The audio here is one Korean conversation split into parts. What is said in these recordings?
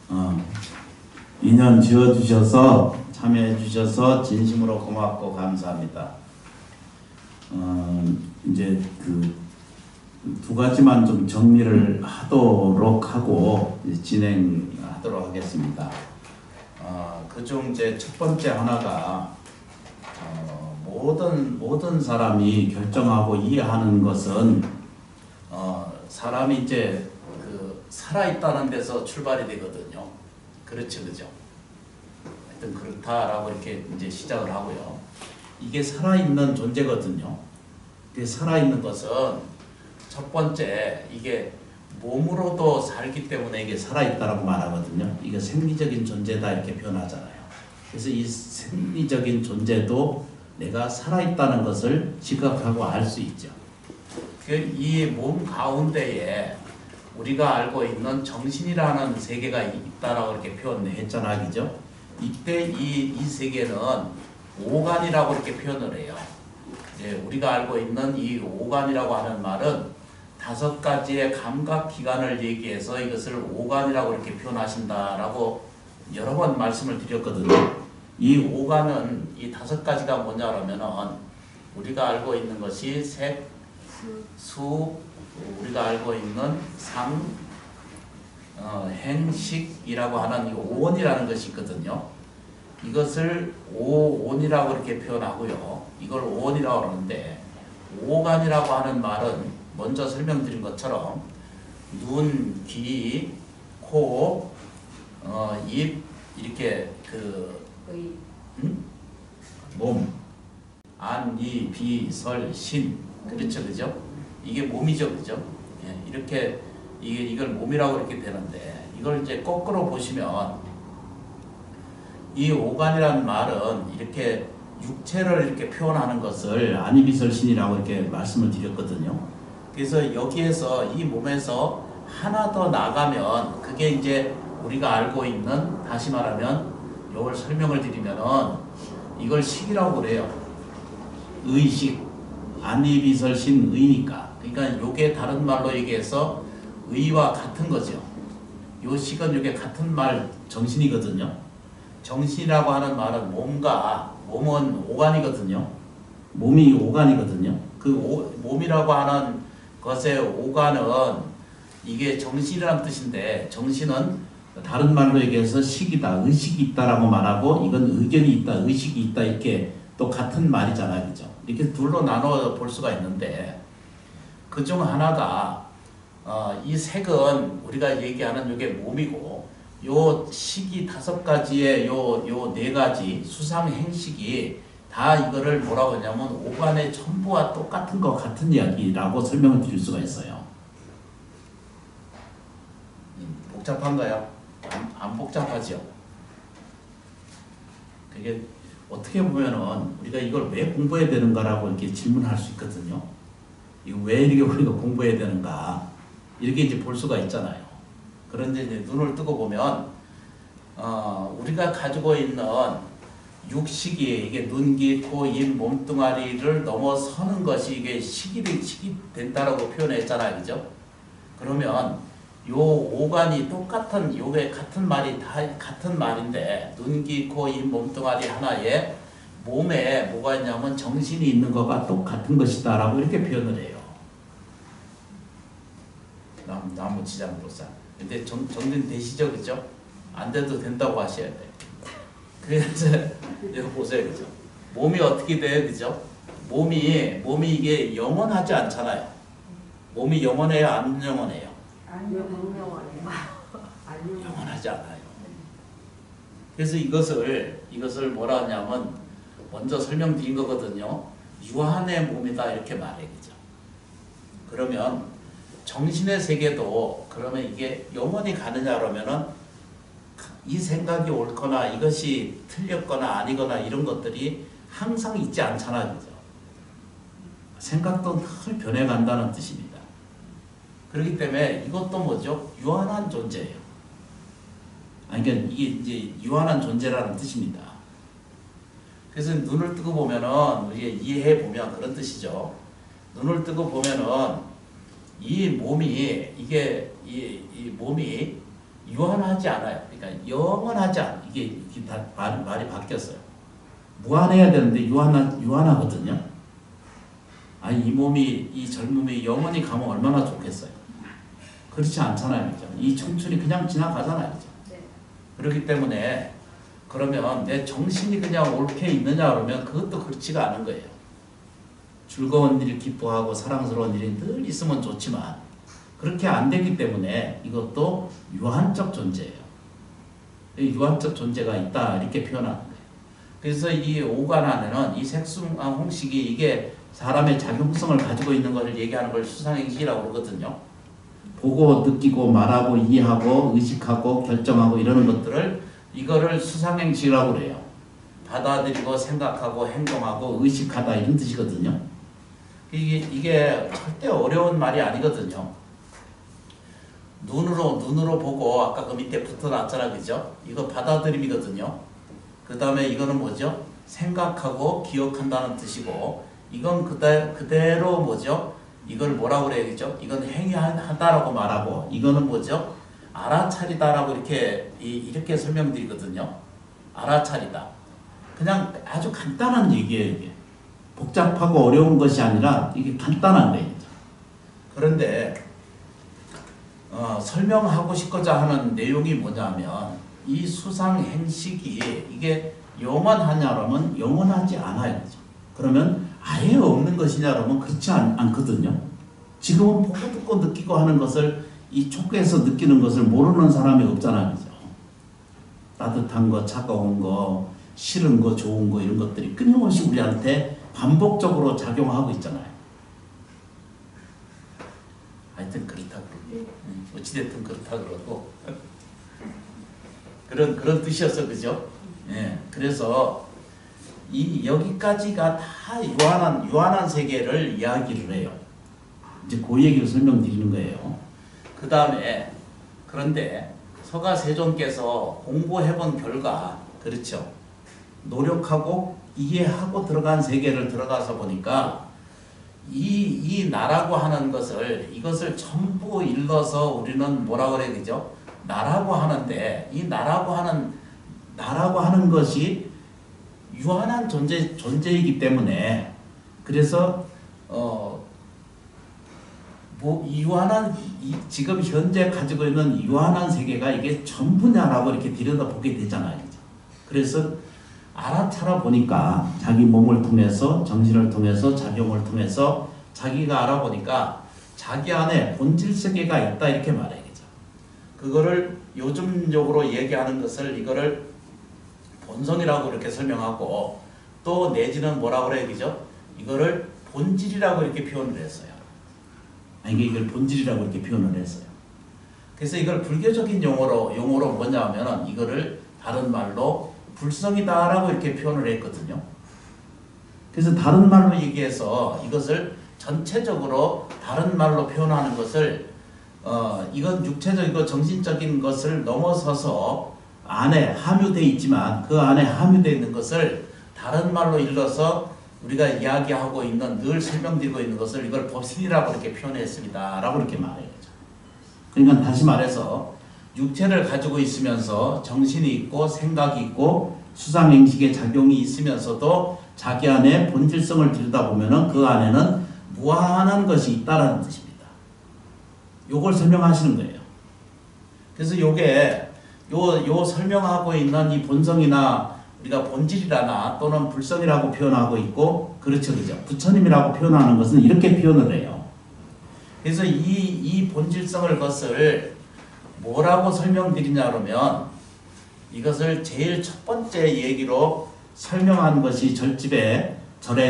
어, 인연 지어주셔서 참여해주셔서 진심으로 고맙고 감사합니다. 이제 그 두 가지만 좀 정리를 하도록 하고 진행하도록 하겠습니다. 그중 이제 첫 번째 하나가 모든 사람이 결정하고 이해하는 것은 사람이 이제 그 살아있다는 데서 출발이 되거든요. 그렇죠, 그죠? 하여튼 그렇다라고 이렇게 이제 시작을 하고요. 이게 살아있는 존재거든요. 그 살아있는 것은 첫 번째 이게 몸으로도 살기 때문에 이게 살아있다라고 말하거든요. 이게 생리적인 존재다 이렇게 표현하잖아요. 그래서 이 생리적인 존재도 내가 살아있다는 것을 지각하고 알 수 있죠. 이 몸 가운데에 우리가 알고 있는 정신이라는 세계가 있다라고 이렇게 표현했잖아요. 그죠? 이때 이 세계는 오간이라고 이렇게 표현을 해요. 우리가 알고 있는 이 오간이라고 하는 말은 5가지의 감각 기관을 얘기해서 이것을 오간이라고 이렇게 표현하신다라고 여러 번 말씀을 드렸거든요. 이 오간은 이 5가지가 뭐냐면은 우리가 알고 있는 것이 색, 수, 우리가 알고 있는 상, 행식이라고 하는 이 오온이라는 것이 있거든요. 이것을 오온이라고 이렇게 표현하고요. 이걸 오온이라고 하는데 오간이라고 하는 말은 먼저 설명드린 것처럼 눈, 귀, 코, 입 이렇게 몸, 안, 이, 비, 설, 신 그렇죠, 그죠? 이게 몸이죠, 그죠? 예, 이렇게 이걸 몸이라고 이렇게 되는데 이걸 이제 거꾸로 보시면 이 오간이라는 말은 이렇게 육체를 이렇게 표현하는 것을 안이비설신이라고 이렇게 말씀을 드렸거든요. 그래서 여기에서 이 몸에서 하나 더 나가면 그게 이제 우리가 알고 있는, 다시 말하면 이걸 설명을 드리면은 이걸 식이라고 그래요. 의식, 안이비설신 의니까. 그러니까 요게 다른 말로 얘기해서 의와 같은 거죠. 요 식은 요게 같은 말 정신이거든요. 정신이라고 하는 말은 몸은 오간이거든요. 몸이 오간이거든요. 그 몸이라고 하는 것의 오간은 이게 정신이라는 뜻인데 정신은 다른 말로 얘기해서 식이다, 의식이 있다라고 말하고 이건 의견이 있다, 의식이 있다 이렇게 또 같은 말이잖아요. 그죠? 이렇게 둘로 나눠 볼 수가 있는데 그중 하나가 이 색은 우리가 얘기하는 이게 몸이고 요 식이 5가지의 요 4가지 수상 행식이 다 이거를 뭐라고 하냐면 오간의 전부와 똑같은 것 같은 이야기라고 설명을 드릴 수가 있어요. 복잡한가요? 안 복잡하죠? 그게 어떻게 보면은 우리가 이걸 왜 공부해야 되는가라고 이렇게 질문할 수 있거든요. 이거 왜 이렇게 우리가 공부해야 되는가? 이렇게 이제 볼 수가 있잖아요. 그런데 이제 눈을 뜨고 보면 우리가 가지고 있는 육식이 이게 눈, 귀, 코, 입, 몸뚱아리를 넘어서는 것이 이게 식이 된다라고 표현했잖아요. 그죠? 그러면 요 오간이 똑같은 요게 같은 말이 다 같은 말인데 눈, 귀, 코, 입, 몸뚱아리 하나에 몸에 뭐가 있냐면 정신이 있는 거가 똑같은 것이다라고 이렇게 표현을 해요. 나무 지장도사. 근데 정리되시죠, 그죠? 안 돼도 된다고 하셔야 돼. 그래서 이거 보세요, 그죠? 몸이 어떻게 돼요, 그죠? 몸이 이게 영원하지 않잖아요. 몸이 영원해요, 안 영원해요? 영원하지 않아요. 그래서 이것을 뭐라 하냐면 먼저 설명드린 거거든요. 유한의 몸이다 이렇게 말해, 그죠? 그러면 정신의 세계도 그러면 이게 영원히 가느냐 그러면은 이 생각이 옳거나 이것이 틀렸거나 아니거나 이런 것들이 항상 있지 않잖아, 그죠? 생각도 늘 변해간다는 뜻입니다. 그렇기 때문에 이것도 뭐죠? 유한한 존재예요. 그러니까 이게 이제 유한한 존재라는 뜻입니다. 그래서 눈을 뜨고 보면은 우리가 이해해 보면 그런 뜻이죠. 눈을 뜨고 보면은 이 몸이 이게 이 몸이 유한하지 않아요. 그러니까 영원하지 않아. 이게 다 말이 바뀌었어요. 무한해야 되는데 유한하거든요. 이 몸이, 이 젊음이 영원히 가면 얼마나 좋겠어요. 그렇지 않잖아요. 그죠? 이 청춘이 그냥 지나가잖아요. 그죠? 그렇기 때문에 그러면 내 정신이 그냥 옳게 있느냐 그러면 그것도 그렇지가 않은 거예요. 즐거운 일, 기뻐하고 사랑스러운 일이 늘 있으면 좋지만 그렇게 안 되기 때문에 이것도 유한적 존재예요. 유한적 존재가 있다 이렇게 표현하는 거예요. 그래서 이 오간 안에는 이 색숭홍식이 이게 사람의 작용성을 가지고 있는 것을 얘기하는 걸 수상행식이라고 그러거든요. 보고 느끼고 말하고 이해하고 의식하고 결정하고 이러는 것들을 이거를 수상행식이라고 그래요. 받아들이고 생각하고 행동하고 의식하다 이런 뜻이거든요. 이게 절대 어려운 말이 아니거든요. 눈으로 보고 아까 그 밑에 붙어놨잖아, 그죠? 이거 받아들임이거든요. 그 다음에 이거는 뭐죠? 생각하고 기억한다는 뜻이고, 이건 그대로 뭐죠? 이걸 뭐라고 그래야겠죠? 이건 행위하다라고 말하고, 이거는 뭐죠? 알아차리다라고 이렇게 설명드리거든요. 알아차리다. 그냥 아주 간단한 얘기예요, 이게. 복잡하고 어려운 것이 아니라 이게 간단한 거예요. 그런데 설명하고 싶고자 하는 내용이 뭐냐면 이 수상행식이 이게 영원하냐라면 영원하지 않아요. 그러면 아예 없는 것이냐 그러면 그렇지 않거든요. 지금은 보고 듣고 느끼고 하는 것을 이 촉구해서 느끼는 것을 모르는 사람이 없잖아요. 그죠? 따뜻한 거, 차가운 거, 싫은 거, 좋은 거 이런 것들이 끊임없이 우리한테 반복적으로 작용하고 있잖아요. 하여튼 그렇다 그러고 어찌됐든 그렇다 그러고 그런 뜻이었어, 그죠? 예, 그래서 여기까지가 다 유한한 세계를 이야기를 해요. 이제 그 얘기를 설명드리는 거예요. 그 다음에 그런데 서가세존께서 공부해본 결과, 그렇죠? 노력하고 이해하고 들어간 세계를 들어가서 보니까 이 나라고 하는 이것을 전부 일러서 우리는 뭐라 그래야 되죠? 나라고 하는데 이 나라고 하는 것이 유한한 존재이기 때문에 그래서 지금 현재 가지고 있는 유한한 세계가 이게 전부냐라고 이렇게 들여다보게 되잖아요. 그래서 알아차려 보니까 자기 몸을 통해서 정신을 통해서 작용을 통해서 자기가 알아보니까 자기 안에 본질 세계가 있다 이렇게 말해야겠죠. 그거를 요즘적으로 얘기하는 것을 이거를 본성이라고 이렇게 설명하고 또 내지는 뭐라고 그래야겠죠? 이거를 본질이라고 이렇게 표현을 했어요. 이걸 본질이라고 이렇게 표현을 했어요. 그래서 이걸 불교적인 용어로 뭐냐 하면은 이거를 다른 말로 불성이다라고 이렇게 표현을 했거든요. 그래서 다른 말로 얘기해서 이것을 전체적으로 다른 말로 표현하는 것을 이건 육체적이고 정신적인 것을 넘어서서 안에 함유되어 있지만 그 안에 함유되어 있는 것을 다른 말로 일러서 우리가 이야기하고 있는 늘 설명드리고 있는 것을 이걸 법신이라고 이렇게 표현했습니다. 라고 이렇게 말해요. 그러니까 다시 말해서 육체를 가지고 있으면서 정신이 있고 생각이 있고 수상행식의 작용이 있으면서도 자기 안에 본질성을 들여다보면 그 안에는 무한한 것이 있다는 뜻입니다. 요걸 설명하시는 거예요. 그래서 요게 요 설명하고 있는 이 본성이나 우리가 본질이라나 또는 불성이라고 표현하고 있고 그렇죠, 그죠? 부처님이라고 표현하는 것은 이렇게 표현을 해요. 그래서 이 본질성을 것을 뭐라고 설명드리냐 그러면 이것을 제일 첫 번째 얘기로 설명한 것이 절에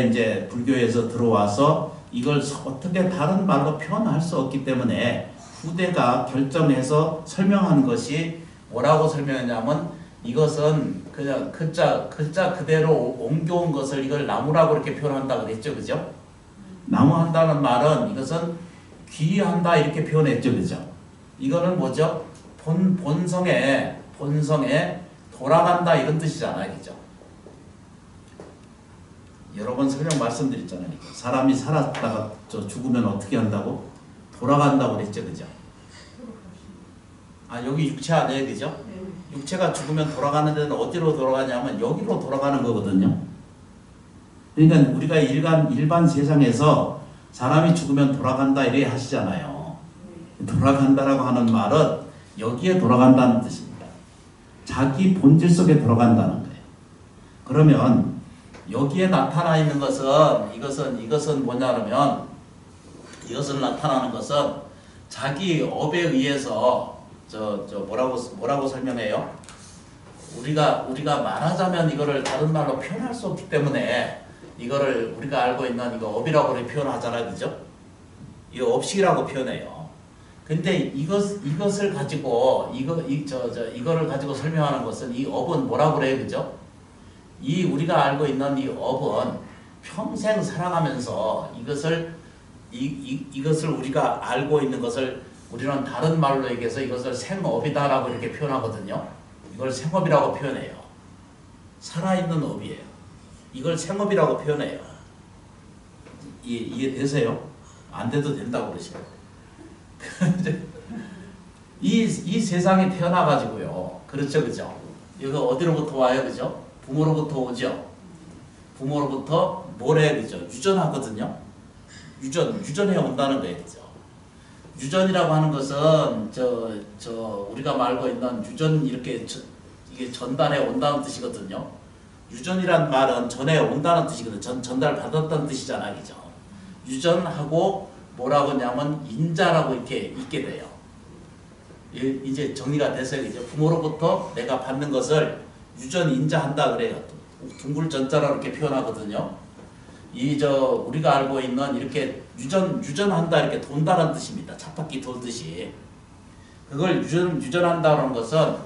이제 불교에서 들어와서 이걸 어떻게 다른 말로 표현할 수 없기 때문에 후대가 결정해서 설명한 것이 뭐라고 설명했냐면 이것은 그냥 글자 그대로 옮겨온 것을 이걸 나무라고 이렇게 표현한다 그랬죠, 그죠? 나무한다는 말은 이것은 귀한다 이렇게 표현했죠, 그죠? 이거는 뭐죠? 본성에 돌아간다 이런 뜻이잖아요, 그죠? 여러 번 설명 말씀드렸잖아요. 사람이 살았다가 죽으면 어떻게 한다고? 돌아간다고 그랬죠, 그죠? 아, 여기 육체 아니에요, 그죠? 육체가 죽으면 돌아가는 데는 어디로 돌아가냐면 여기로 돌아가는 거거든요. 그러니까 우리가 일반 세상에서 사람이 죽으면 돌아간다 이래 하시잖아요. 돌아간다라고 하는 말은 여기에 돌아간다는 뜻입니다. 자기 본질 속에 돌아간다는 거예요. 그러면 여기에 나타나 있는 이것은 뭐냐면 이것을 나타나는 것은 자기 업에 의해서 뭐라고 설명해요? 우리가 말하자면 이거를 다른 말로 표현할 수 없기 때문에 이거를 우리가 알고 있는 이거 업이라고 표현하잖아요, 그죠? 이거 업식이라고 표현해요. 근데 이것을 가지고 이거를 가지고 설명하는 것은 이 업은 뭐라고 그래요, 그죠? 이 우리가 알고 있는 이 업은 평생 살아가면서 이것을 우리가 알고 있는 것을 우리는 다른 말로 얘기해서 이것을 생업이다라고 이렇게 표현하거든요. 이걸 생업이라고 표현해요. 살아있는 업이에요. 이걸 생업이라고 표현해요. 이해되세요? 안 돼도 된다고 그러시고. 이 세상에 태어나가지고요. 그렇죠, 그죠? 이거 어디로부터 와요, 그죠? 부모로부터 오죠. 부모로부터 뭐래, 그죠? 유전하거든요. 유전해 온다는 거예요, 그죠? 유전이라고 하는 것은 우리가 알고 있는 유전 이게 전달해 온다는 뜻이거든요. 유전이란 말은 전해 온다는 뜻이거든요. 전달 받았다는 뜻이잖아요, 그죠? 유전하고 뭐라고 하냐면 인자라고 이렇게 있게 돼요. 이제 정리가 됐어요, 그죠? 부모로부터 내가 받는 것을 유전 인자한다 그래요. 둥글 전자라고 이렇게 표현하거든요. 우리가 알고 있는 이렇게 유전한다 이렇게 돈다는 뜻입니다. 쳇바퀴 돌듯이. 그걸 유전한다는 것은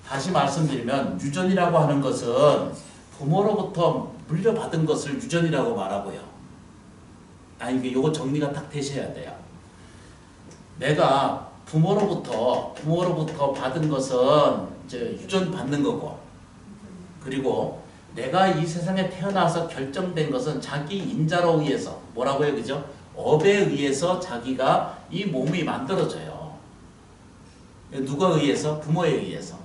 다시 말씀드리면 유전이라고 하는 것은 부모로부터 물려받은 것을 유전이라고 말하고요. 이게 요거 정리가 딱 되셔야 돼요. 내가 부모로부터 받은 것은 유전 받는 거고, 그리고 내가 이 세상에 태어나서 결정된 것은 자기 인자로 의해서 뭐라고 해요, 그죠? 업에 의해서 자기가 이 몸이 만들어져요. 누가 의해서? 부모에 의해서.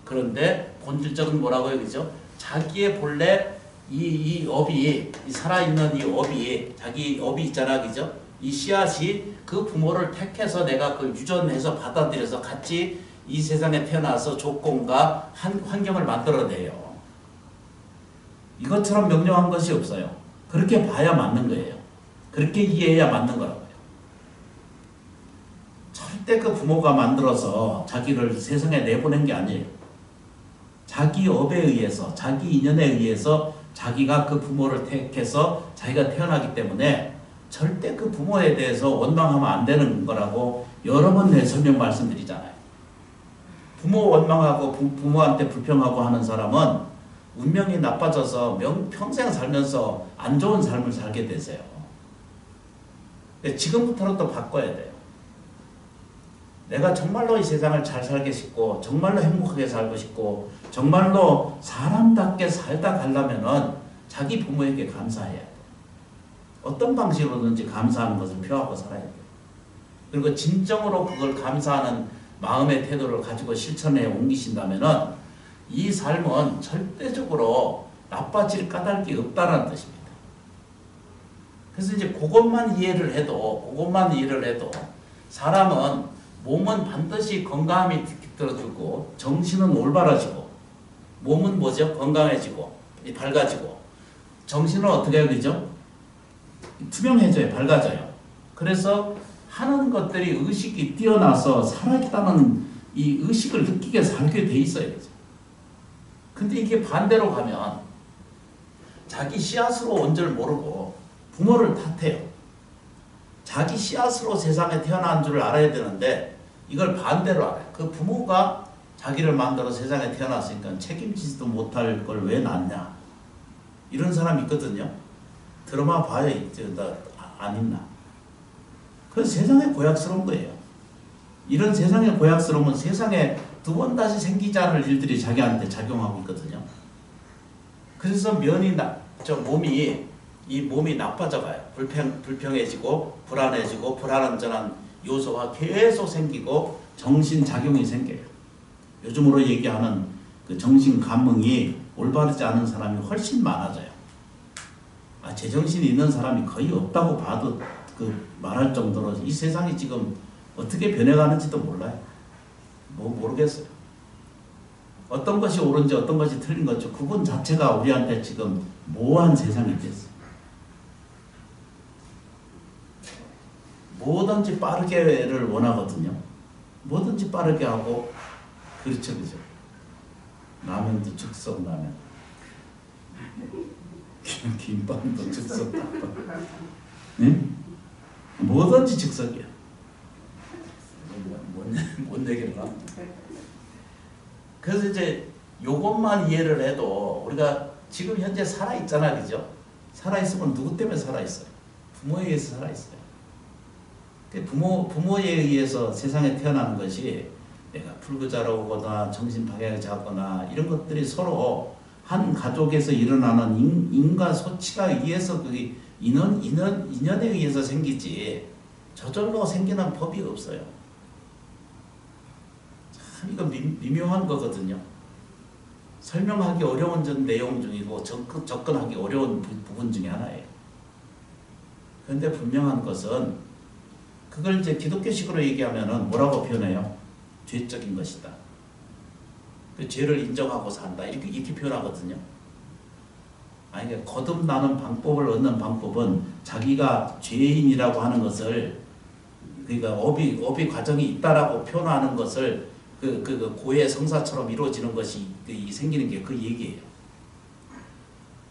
그런데 본질적인 뭐라고 해요, 그죠? 자기의 본래 이 업이, 살아있는 이 업이, 자기 업이 있잖아, 그죠? 이 씨앗이 그 부모를 택해서 내가 그 유전해서 받아들여서 같이 이 세상에 태어나서 조건과 환경을 만들어내요. 이것처럼 명료한 것이 없어요. 그렇게 봐야 맞는 거예요. 그렇게 이해해야 맞는 거라고요. 절대 그 부모가 만들어서 자기를 세상에 내보낸 게 아니에요. 자기 업에 의해서, 자기 인연에 의해서 자기가 그 부모를 택해서 자기가 태어나기 때문에 절대 그 부모에 대해서 원망하면 안 되는 거라고 여러 번 설명 말씀드리잖아요. 부모 원망하고 부모한테 불평하고 하는 사람은 운명이 나빠져서 평생 살면서 안 좋은 삶을 살게 되세요. 지금부터는 또 바꿔야 돼요. 내가 정말로 이 세상을 잘 살게 싶고 정말로 행복하게 살고 싶고 정말로 사람답게 살다 가려면은 자기 부모에게 감사해야 돼요. 어떤 방식으로든지 감사하는 것을 표하고 살아야 돼요. 그리고 진정으로 그걸 감사하는 마음의 태도를 가지고 실천에 옮기신다면은 이 삶은 절대적으로 나빠질 까닭이 없다는 뜻입니다. 그래서 이제 그것만 이해를 해도 사람은 몸은 반드시 건강함이 들어주고 정신은 올바라지고 몸은 뭐죠? 건강해지고 밝아지고 정신은 어떻게 해야 되죠? 투명해져요. 밝아져요. 그래서 하는 것들이 의식이 뛰어나서 살아있다는 이 의식을 느끼게 살게 돼 있어요. 근데 이게 반대로 가면 자기 씨앗으로 온 줄 모르고 부모를 탓해요. 자기 씨앗으로 세상에 태어난 줄 알아야 되는데 이걸 반대로 알아요. 그 부모가 자기를 만들어 세상에 태어났으니까 책임지지도 못할 걸 왜 낳냐. 이런 사람이 있거든요. 드라마 봐요. 안 있나. 그건 세상에 고약스러운 거예요. 이런 세상의 고약스러움은 세상에 두 번 다시 생기지 않을 일들이 자기한테 작용하고 있거든요. 그래서 몸이 나빠져가요. 불평해지고 불안해지고 불안전한 요소가 계속 생기고 정신작용이 생겨요. 요즘으로 얘기하는 그 정신감흥이 올바르지 않은 사람이 훨씬 많아져요. 제정신이 있는 사람이 거의 없다고 봐도 말할 정도로 이 세상이 지금 어떻게 변해가는지도 몰라요. 모르겠어요. 어떤 것이 옳은지 어떤 것이 틀린 건지 구분 자체가 우리한테 지금 모호한 세상이 됐어요. 뭐든지 빠르게를 원하거든요. 뭐든지 빠르게 하고, 그렇죠. 라면도 즉석 라면. 김밥도 즉석 김밥. 네? 뭐든지 즉석이야. 뭔 얘기인가? 그래서 이제 요것만 이해를 해도 우리가 지금 현재 살아있잖아, 그죠? 살아있으면 누구 때문에 살아있어요? 부모에 의해서 살아있어요. 부모에 의해서 세상에 태어나는 것이 내가 불구자로 오거나 정신방해를 잡거나 이런 것들이 서로 한 가족에서 일어나는 인과 소치가 의해서 그 인연에 의해서 생기지 저절로 생기는 법이 없어요. 참 이거 미묘한 거거든요. 설명하기 어려운 내용 중이고 접근하기 어려운 부분 중에 하나예요. 그런데 분명한 것은 그걸 이제 기독교식으로 얘기하면은 뭐라고 표현해요? 죄적인 것이다. 그 죄를 인정하고 산다. 이렇게 표현하거든요. 아니, 거듭나는 방법을 얻는 방법은 자기가 죄인이라고 하는 것을, 그러니까 업이 과정이 있다라고 표현하는 것을 그 고해 성사처럼 이루어지는 것이 생기는 게 그 얘기예요.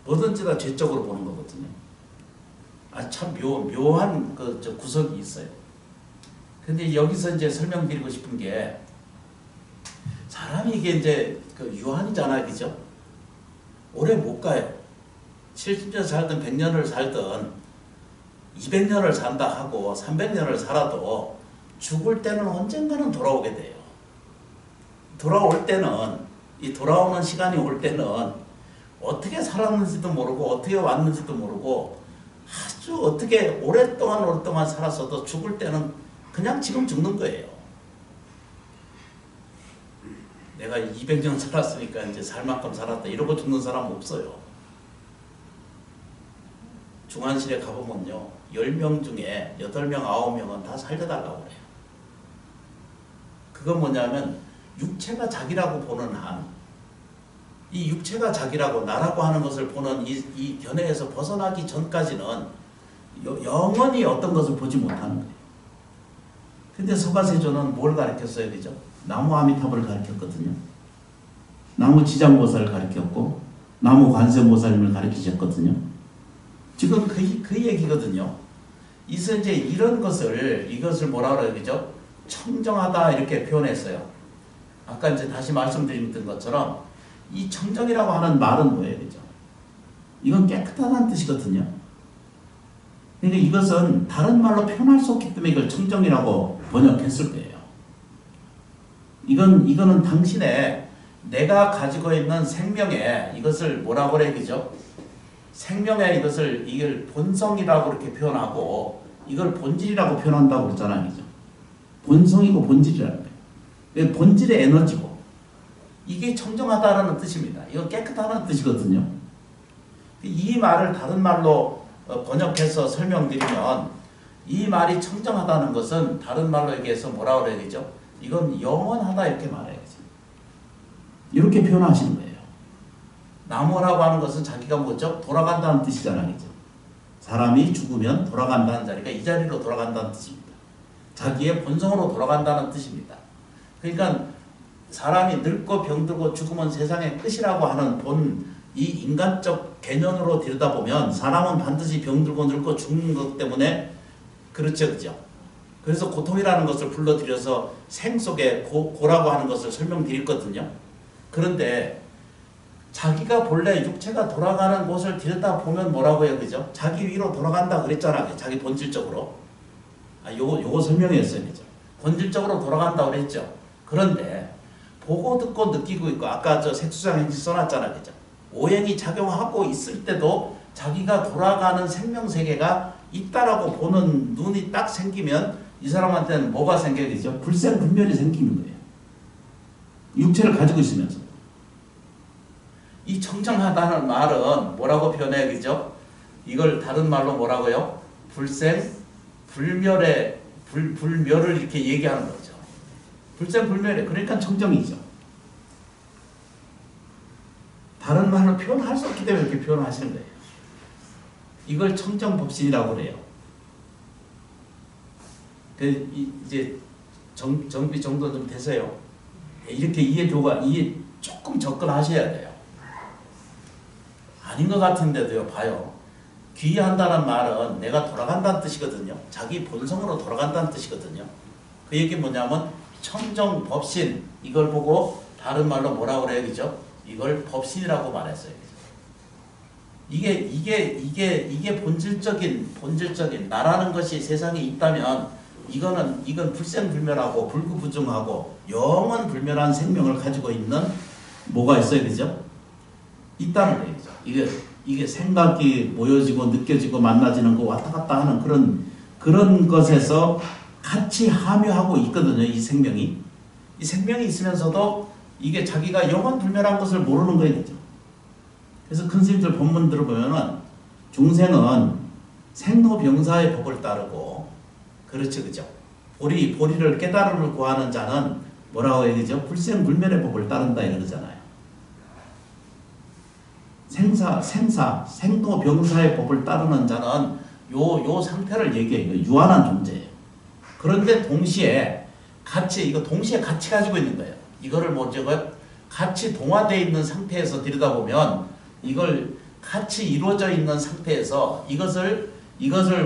뭐든지 다 죄적으로 보는 거거든요. 참 묘한 구석이 있어요. 근데 여기서 이제 설명드리고 싶은 게, 사람이 이게 이제 유한이잖아요, 그죠? 오래 못 가요. 70년 살든 100년을 살든 200년을 산다 하고 300년을 살아도 죽을 때는 언젠가는 돌아오게 돼요. 돌아올 때는, 이 돌아오는 시간이 올 때는 어떻게 살았는지도 모르고 어떻게 왔는지도 모르고 아주 어떻게 오랫동안 살았어도 죽을 때는 그냥 지금 죽는 거예요. 내가 200년 살았으니까 이제 살 만큼 살았다 이러고 죽는 사람 없어요. 중환실에 가보면요, 10명 중에 8명, 9명은 다 살려달라고 그래요. 그건 뭐냐면 육체가 자기라고 보는 한, 이 육체가 자기라고 나라고 하는 것을 보는 이 견해에서 벗어나기 전까지는 영원히 어떤 것을 보지 못하는 거예요. 근데 서가세조는 뭘 가르쳤어요, 그죠? 나무 아미타불을 가르쳤거든요. 나무 지장보살을 가르쳤고 나무 관세모살님을 가르치셨거든요. 지금 그 얘기거든요. 이제 이런 이것을 뭐라 그래요, 그죠? 청정하다 이렇게 표현했어요. 아까 이제 다시 말씀드린 것처럼 이 청정이라고 하는 말은 뭐예요, 그죠? 이건 깨끗하다는 뜻이거든요. 그러니까 이것은 다른 말로 표현할 수 없기 때문에 이걸 청정이라고 번역했을 거예요. 이거는 당신의 내가 가지고 있는 생명에 이것을 뭐라고 그래, 그죠? 생명에 이걸 본성이라고 이렇게 표현하고 이걸 본질이라고 표현한다고 그랬잖아요, 그죠? 본성이고 본질이라는 거예요. 본질의 에너지고 이게 청정하다라는 뜻입니다. 이거 깨끗하다는 뜻이거든요. 이 말을 다른 말로 번역해서 설명드리면, 이 말이 청정하다는 것은 다른 말로 얘기해서 뭐라고 그래야 되죠? 이건 영원하다 이렇게 말해야죠. 이렇게 표현하시는 거예요. 나무라고 하는 것은 자기가 뭐죠? 돌아간다는 뜻이잖아요, 그죠? 사람이 죽으면 돌아간다는 자리가 이 자리로 돌아간다는 뜻입니다. 자기의 본성으로 돌아간다는 뜻입니다. 그러니까 사람이 늙고 병들고 죽으면 세상의 끝이라고 하는 이 인간적 개념으로 들여다보면 사람은 반드시 병들고 늙고 죽는 것 때문에 그렇죠, 그죠? 그래서 고통이라는 것을 불러들여서 생 속에 고라고 하는 것을 설명드렸거든요. 그런데 자기가 본래 육체가 돌아가는 곳을 들여다보면 뭐라고 해요, 그죠? 자기 위로 돌아간다 그랬잖아요, 자기 본질적으로. 요거 설명했어요, 그죠? 본질적으로 돌아간다 그랬죠. 그런데 보고 듣고 느끼고 있고, 아까 색수장 행시 써놨잖아요, 그죠? 오행이 작용하고 있을 때도 자기가 돌아가는 생명세계가 있다라고 보는 눈이 딱 생기면 이 사람한테는 뭐가 생겨지죠? 불생불멸이 생기는 거예요. 육체를 가지고 있으면서. 이 청정하다는 말은 뭐라고 표현해야 되죠? 이걸 다른 말로 뭐라고요? 불생불멸의 불멸을 이렇게 얘기하는 거죠. 불생불멸이 그러니까 청정이죠. 다른 말로 표현할 수 없기 때문에 이렇게 표현하시는 거예요. 이걸 청정법신이라고 그래요. 이제 정비 정도 좀 되세요. 이렇게 이해 조금 접근하셔야 돼요. 아닌 것 같은데도요, 봐요. 귀한다는 말은 내가 돌아간다는 뜻이거든요. 자기 본성으로 돌아간다는 뜻이거든요. 그 얘기 뭐냐면 청정법신, 이걸 보고 다른 말로 뭐라고 그래야 되죠? 이걸 법신이라고 말했어요. 이게 본질적인 나라는 것이 세상에 있다면 이건 불생불멸하고 불구부정하고 영원불멸한 생명을 가지고 있는 뭐가 있어야 되죠? 있다는 거죠. 이게 생각이 모여지고 느껴지고 만나지는 거 왔다 갔다 하는 그런 것에서 같이 함유하고 있거든요. 이 생명이 있으면서도 이게 자기가 영원불멸한 것을 모르는 거예요. 그래서 큰 스님들 본문 들어보면은 중생은 생로병사의 법을 따르고, 그렇죠, 그죠? 보리를 깨달음을 구하는 자는 뭐라고 얘기죠? 불생불멸의 법을 따른다 이러잖아요. 생로병사의 법을 따르는 자는 요 상태를 얘기해요. 유한한 존재예요. 그런데 동시에 같이 가지고 있는 거예요. 이거를 같이 동화되어 있는 상태에서 들여다보면 이걸 같이 이루어져 있는 상태에서 이것을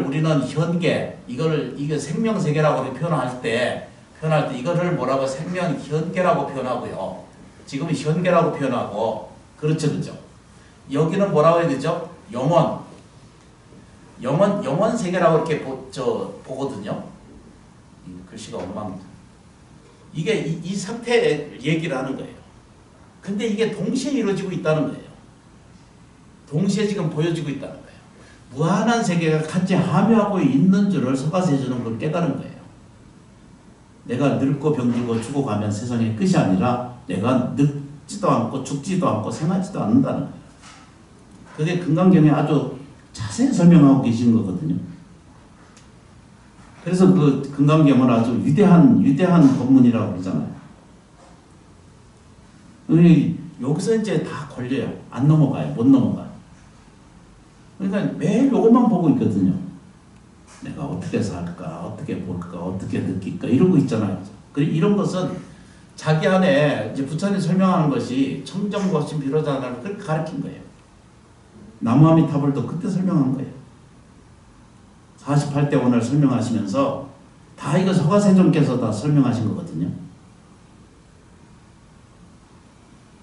우리는 현계, 이게 생명세계라고 표현할 때 이거를 뭐라고 생명현계라고 표현하고요. 지금은 현계라고 표현하고, 그렇죠, 그죠? 여기는 뭐라고 해야 되죠? 영원 세계라고 이렇게 보거든요. 글씨가 엉망입니다. 이게 이 상태의 얘기를 하는 거예요. 근데 이게 동시에 이루어지고 있다는 거예요. 동시에 지금 보여지고 있다는 거예요. 무한한 세계가 같이 함유하고 있는 줄을 서가세조는 그걸 깨달은 거예요. 내가 늙고 병들고 죽어가면 세상의 끝이 아니라 내가 늙지도 않고 죽지도 않고 생하지도 않는다는 거예요. 그게 금강경에 아주 자세히 설명하고 계신 거거든요. 그래서 그 금강경은 아주 위대한 법문이라고 그러잖아요. 여기서 이제 다 걸려요. 안 넘어가요. 못 넘어가요. 그러니까 매일 이것만 보고 있거든요. 내가 어떻게 살까, 어떻게 볼까, 어떻게 느낄까 이러고 있잖아요. 이런 것은 자기 안에 이제 부처님 설명하는 것이 청정법신 비로자나를 그렇게 가르친 거예요. 나무아미타불도 그때 설명한 거예요. 48대 원을 설명하시면서 다 이거 서가세존께서 다 설명하신 거거든요.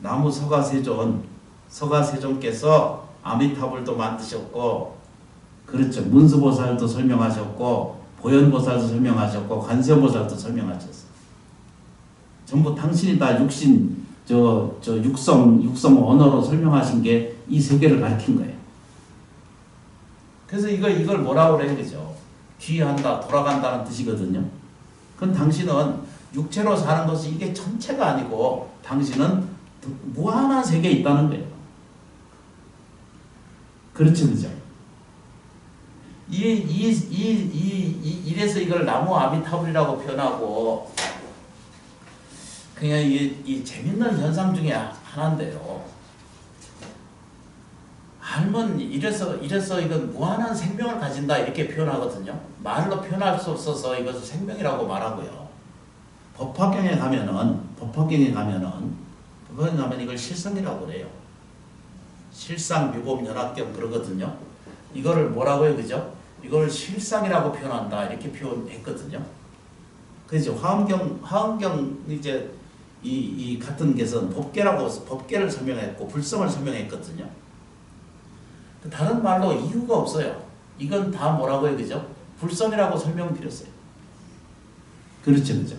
나무 서가세존께서 아미타불도 만드셨고, 그렇죠. 문수보살도 설명하셨고, 보현보살도 설명하셨고, 관세음보살도 설명하셨어요. 전부 당신이 다 육성 언어로 설명하신 게 이 세계를 가르친 거예요. 그래서 이걸 뭐라고 그래야 되죠? 귀한다, 돌아간다는 뜻이거든요. 그건 당신은 육체로 사는 것이 이게 전체가 아니고 당신은 무한한 세계에 있다는 거예요. 그렇죠, 그죠? 이래서 이걸 나무 아미타불이라고 표현하고, 그냥 이 재밌는 현상 중에 하나인데요. 알면 이래서 이건 무한한 생명을 가진다 이렇게 표현하거든요. 말로 표현할 수 없어서 이것을 생명이라고 말하고요. 법화경에 가면은 이걸 실성이라고 그래요. 실상, 묘법, 연합경 그러거든요. 이거를 뭐라고 해요, 그죠? 이걸 실상이라고 표현한다 이렇게 표현했거든요. 그죠? 화엄경 이제 이 같은 것은 법계를 설명했고 불성을 설명했거든요. 다른 말로 이유가 없어요. 이건 다 뭐라고 해요, 그죠? 불성이라고 설명드렸어요. 그렇죠, 그죠?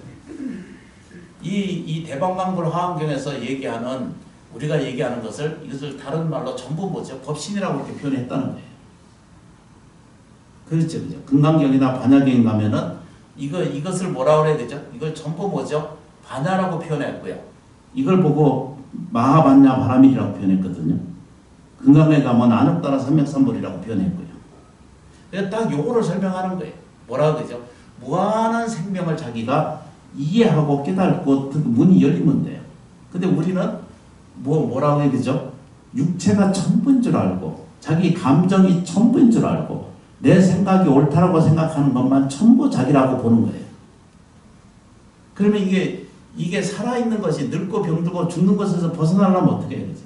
이 대방강불 화엄경에서 우리가 얘기하는 이것을 다른 말로 전부 뭐죠? 법신이라고 이렇게 표현했다는 거예요. 그렇죠, 그죠? 금강경이나 반야경에 가면은 이것을 뭐라 그래야 되죠? 이걸 전부 뭐죠? 반야라고 표현했고요. 이걸 보고 마하반야 바라밀이라고 표현했거든요. 금강에 가면 안욕따라 삼맥삼불이라고 표현했고요. 그래서 딱 요거를 설명하는 거예요. 뭐라고 그러죠? 무한한 생명을 자기가 이해하고 깨닫고 문이 열리면 돼요. 근데 우리는 뭐라고 해야 되죠? 육체가 전부인 줄 알고 자기 감정이 전부인 줄 알고 내 생각이 옳다라고 생각하는 것만 전부 자기라고 보는 거예요. 그러면 이게 살아있는 것이 늙고 병들고 죽는 것에서 벗어나려면 어떻게 해야 되지?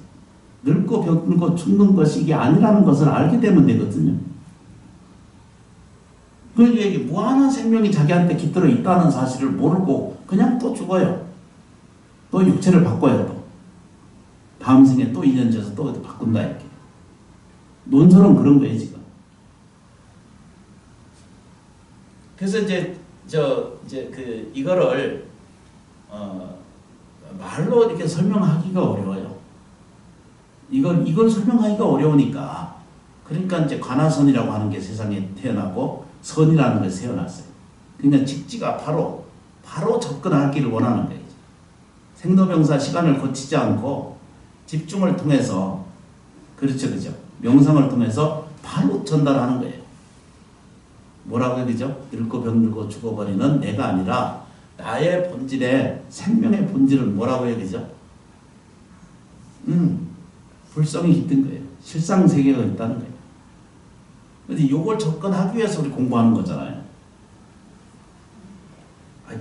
늙고 병들고 죽는 것이 이게 아니라는 것을 알게 되면 되거든요. 그러니까 이게 무한한 생명이 자기한테 깃들어 있다는 사실을 모르고 그냥 또 죽어요. 또 육체를 바꿔요. 또. 다음 생에 또 인연 져서 또 바꾼다 이렇게. 논설은 그런 거예요 지금. 그래서 이거를 말로 이렇게 설명하기가 어려워요. 이걸 설명하기가 어려우니까 그러니까 이제 관아선이라고 하는 게 세상에 태어나고 선이라는 게 태어났어요. 그러니까 직지가 바로 접근하기를 원하는 거예요. 생로병사 시간을 거치지 않고 집중을 통해서 그렇죠. 명상을 통해서 바로 전달하는 거예요. 뭐라고 해야 되죠? 늙고 병들고 죽어버리는 내가 아니라 나의 본질의 생명의 본질을 뭐라고 해야 되죠? 불성이 깃든 거예요. 실상세계가 있다는 거예요. 근데 이걸 접근하기 위해서 우리 공부하는 거잖아요.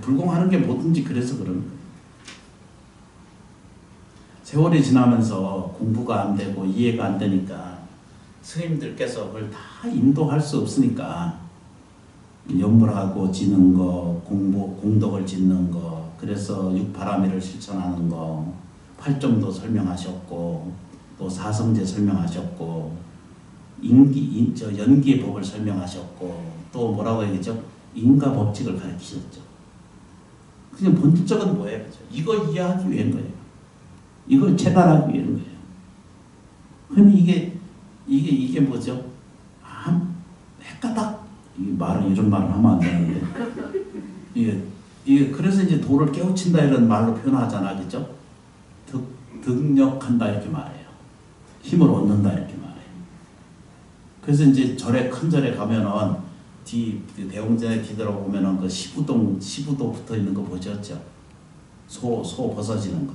불공하는 게 뭐든지 그래서 그러는 거예요. 세월이 지나면서 공부가 안 되고 이해가 안 되니까 스님들께서 그걸 다 인도할 수 없으니까 염불하고 지는 거, 공덕을 짓는 거, 그래서 육바라밀을 실천하는 거, 팔정도 설명하셨고, 또 사성제 설명하셨고, 연기의 법을 설명하셨고, 또 뭐라고 해야겠죠? 인과 법칙을 가르치셨죠. 그냥 본질적은 뭐예요? 그죠? 이거 이해하기 위한 거예요. 이걸 체달하기 위한 거예요. 그럼 이게 뭐죠? 헷가닥. 이런 말을 하면 안 되는데. 이게 그래서 이제 도를 깨우친다 이런 말로 표현하잖아. 그죠? 득력한다 이렇게 말해요. 힘을 얻는다 이렇게 말해요. 그래서 이제 큰 절에 가면은 대웅전에 뒤돌아보면은 그 시부도 붙어 있는 거 보셨죠? 소 벗어지는 거.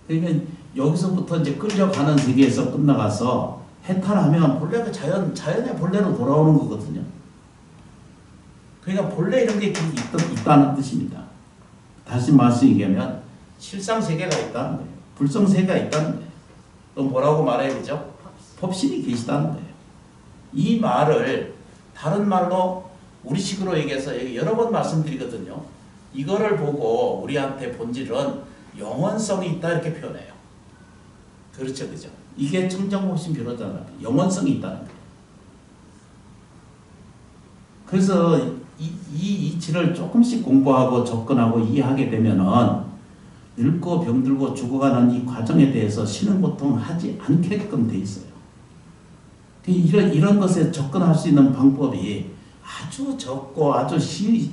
그러니까 여기서부터 이제 끌려가는 세계에서 끝나가서 해탈하면 본래가 자연의 본래로 돌아오는 거거든요. 그러니까 본래 이런 게 있다는 뜻입니다. 다시 말씀 얘기하면 실상세계가 있다는 거예요. 불성세계가 있다는 거예요. 또 뭐라고 말해야 되죠? 법신이 계시다는 거예요. 이 말을 다른 말로 우리식으로 얘기해서 여러 번 말씀드리거든요. 이거를 보고 우리한테 본질은 영원성이 있다 이렇게 표현해요. 그렇죠. 이게 청정법신 변호잖아요. 영원성이 있다는 거예요. 그래서 이 이치를 조금씩 공부하고 접근하고 이해하게 되면은 늙고 병들고 죽어가는 이 과정에 대해서 신은 고통하지 않게끔 돼 있어요. 이런 것에 접근할 수 있는 방법이 아주 적고 아주 쉽게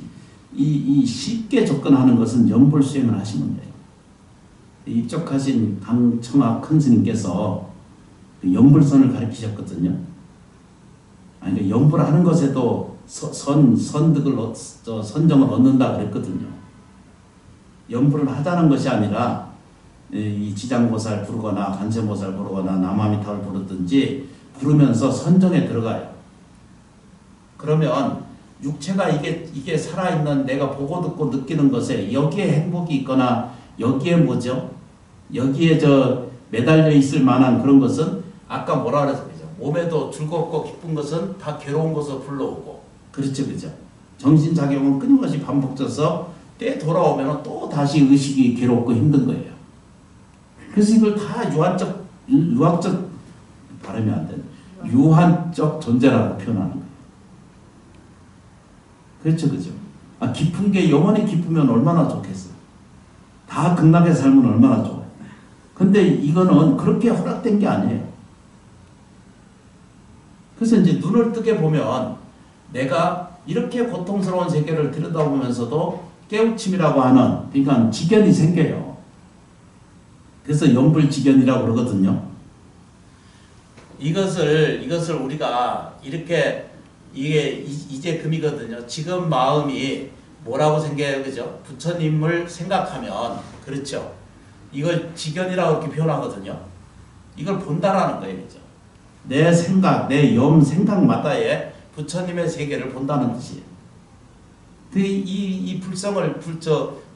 접근하는 것은 염불수행을 하시면 돼요. 입적하신 강청학 큰 스님께서 염불선을 가르치셨거든요. 그러니까 염불하는 것에도 선정을 얻는다 그랬거든요. 염불을 하자는 것이 아니라 이 지장보살 부르거나 간세보살 부르거나 남아미타를 부르든지 부르면서 선정에 들어가요. 그러면 육체가 이게 살아있는 내가 보고 듣고 느끼는 것에 여기에 행복이 있거나 여기에 뭐죠? 여기에 매달려 있을 만한 그런 것은 아까 뭐라 그랬죠? 몸에도 즐겁고 기쁜 것은 다 괴로운 것을 불러오고 그렇죠. 정신작용은 끊임없이 반복돼서 때 돌아오면 또 다시 의식이 괴롭고 힘든 거예요. 그래서 이걸 다 유학적 발음이 안 되는 유한적 존재라고 표현하는 거예요. 그렇죠. 깊은 게 영원히 깊으면 얼마나 좋겠어요. 다 극락에 살면 얼마나 좋아요. 근데 이거는 그렇게 허락된 게 아니에요. 그래서 이제 눈을 뜨게 보면 내가 이렇게 고통스러운 세계를 들여다보면서도 깨우침이라고 하는, 그러니까 지견이 생겨요. 그래서 연불지견이라고 그러거든요. 이것을 우리가 이렇게, 이게 이제 금이거든요. 지금 마음이 뭐라고 생각해요? 그죠? 부처님을 생각하면, 그렇죠? 이걸 지견이라고 이렇게 표현하거든요. 이걸 본다라는 거예요. 그죠? 내 생각, 내 생각마다의 부처님의 세계를 본다는 뜻이에요. 이 불성을,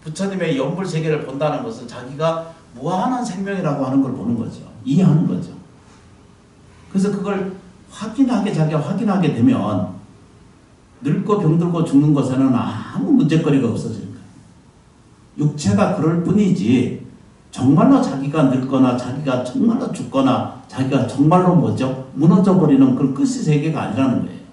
부처님의 연불 세계를 본다는 것은 자기가 무한한 생명이라고 하는 걸 보는 거죠. 이해하는 거죠. 그래서 그걸 자기가 확인하게 되면 늙고 병들고 죽는 것에는 아무 문제거리가 없어지는 거예요. 육체가 그럴 뿐이지 정말로 자기가 늙거나 자기가 정말로 죽거나 자기가 정말로 무너져 버리는 그런 끝의 세계가 아니라는 거예요.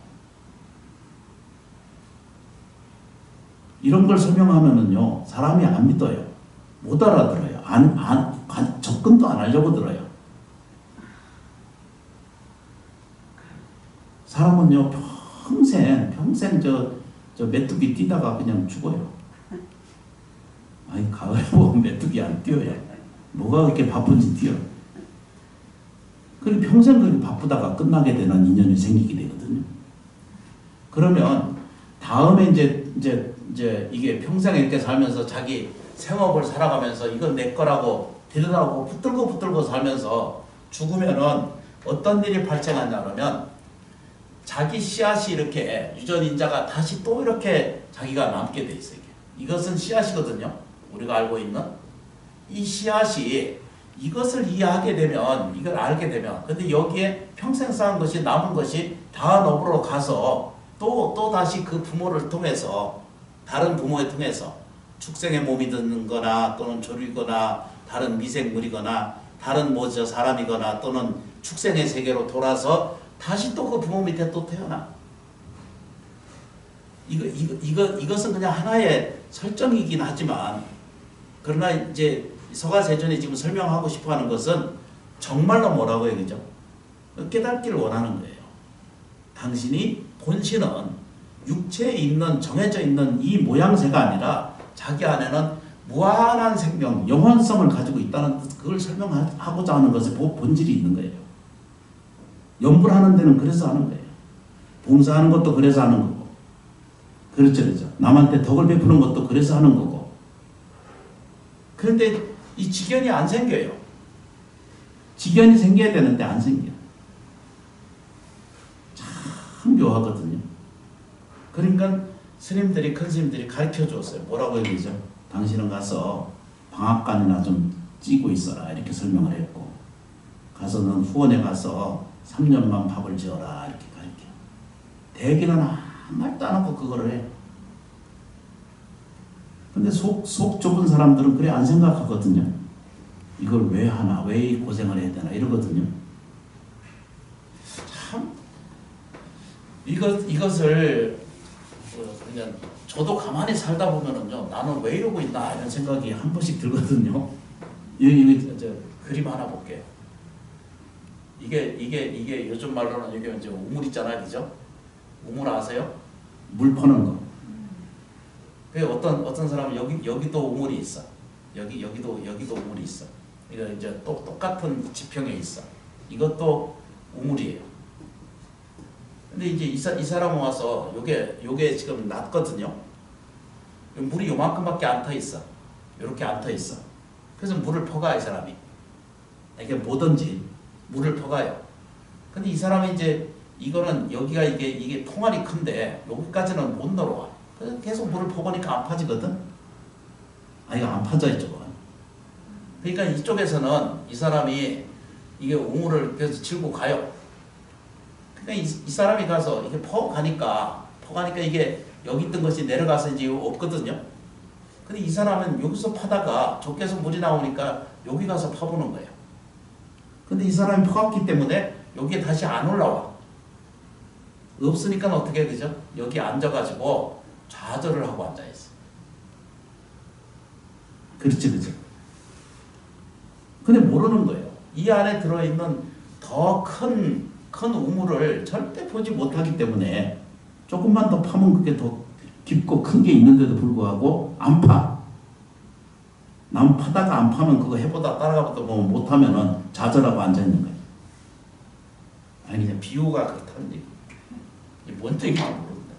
이런 걸 설명하면은요, 사람이 안 믿어요. 못 알아들어요. 접근도 안 하려고 들어요. 사람은요, 평생 저 메뚜기 뛰다가 그냥 죽어요. 아니, 가을에 보면 메뚜기 안 뛰어요. 뭐가 그렇게 바쁜지 뛰어. 그리고 평생 그렇게 바쁘다가 끝나게 되는 인연이 생기게 되거든요. 그러면 다음에 이제 이게 평생 이렇게 살면서 자기 생업을 살아가면서 이건 내 거라고 들여다보고 붙들고 살면서 죽으면은 어떤 일이 발생하냐 그러면 자기 씨앗이 이렇게 유전인자가 다시 또 이렇게 자기가 남게 돼 있어요. 이것은 씨앗이거든요. 우리가 알고 있는 이 씨앗이 이것을 이해하게 되면, 이걸 알게 되면, 근데 여기에 평생 쌓은 것이 남은 것이 다음으로 가서 또 다시 그 부모를 통해서, 다른 부모를 통해서 축생의 몸이 듣는 거나 또는 조류거나 다른 미생물이거나 다른 사람이거나 또는 축생의 세계로 돌아서 다시 또 그 부모 밑에 또 태어나. 이것은 그냥 하나의 설정이긴 하지만, 그러나 이제 서가세존이 지금 설명하고 싶어 하는 것은 정말로 뭐라고 해요, 그죠? 깨닫기를 원하는 거예요. 당신이 본신은 육체에 있는, 정해져 있는 이 모양새가 아니라 자기 안에는 무한한 생명, 영원성을 가지고 있다는 뜻, 그걸 설명하고자 하는 것에 본질이 있는 거예요. 연불하는 데는 그래서 하는 거예요. 봉사하는 것도 그래서 하는 거고. 그렇죠. 남한테 덕을 베푸는 것도 그래서 하는 거고. 그런데 이 지견이 안 생겨요. 지견이 생겨야 되는데 안 생겨요. 참 묘하거든요. 그러니까 스님들이, 큰 스님들이 가르쳐 줬어요. 뭐라고 얘기하죠? 당신은 가서 방앗간이나 좀 찌고 있어라. 이렇게 설명을 했고, 가서는 후원에 가서 3년만 밥을 지어라. 이렇게 가르쳐. 대기는 아무 말도 안 하고 그거를 해. 근데 속 좁은 사람들은 그래 안 생각하거든요. 이걸 왜 하나, 왜 이 고생을 해야 되나 이러거든요. 참 이것을 그냥 저도 가만히 살다 보면은요, 나는 왜 이러고 있나 이런 생각이 한 번씩 들거든요. 여기 그림 하나 볼게요. 이게 요즘 말로는 이게 이제 우물 있잖아요, 그죠? 우물 아세요? 물 퍼는 거. 그 어떤 사람은 여기도 우물이 있어. 여기도 우물이 있어. 이거 이제 또 똑같은 지평에 있어. 이것도 우물이에요. 근데 이제 이 사람은 와서 요게 지금 낮거든요. 물이 요만큼밖에 안 터 있어. 요렇게 안 터 있어. 그래서 물을 퍼가, 이 사람이. 이게 뭐든지 물을 퍼가요. 근데 이 사람이 이제 이거는 여기가 이게 통알이 큰데 여기까지는 못 넘어와. 그래서 계속 물을 퍼보니까 안 파지거든. 이거 안 파져 이쪽은. 그러니까 이쪽에서는 이 사람이 이게 우물을 계속 칠고 가요. 그러니까 이 사람이 가서 이게 퍼가니까 이게 여기 있던 것이 내려가서 이제 없거든요. 근데 이 사람은 여기서 파다가 저께서 물이 나오니까 여기 가서 파보는 거예요. 근데 이 사람이 퍼갔기 때문에 여기에 다시 안 올라와. 없으니까 어떻게, 그죠? 여기 앉아가지고 좌절을 하고 앉아있어. 그렇지, 그죠? 근데 모르는 거예요. 이 안에 들어있는 더 큰 우물을 절대 보지 못하기 때문에 조금만 더 파면 그게 더 깊고 큰 게 있는데도 불구하고 안 파. 남 파다가 안 파면 그거 해보다 따라가보다 보면 못하면은 좌절하고 앉아있는 거예요. 아니 그냥 비유가 그렇다는 얘기. 이게 뭔 얘기인지 모른다.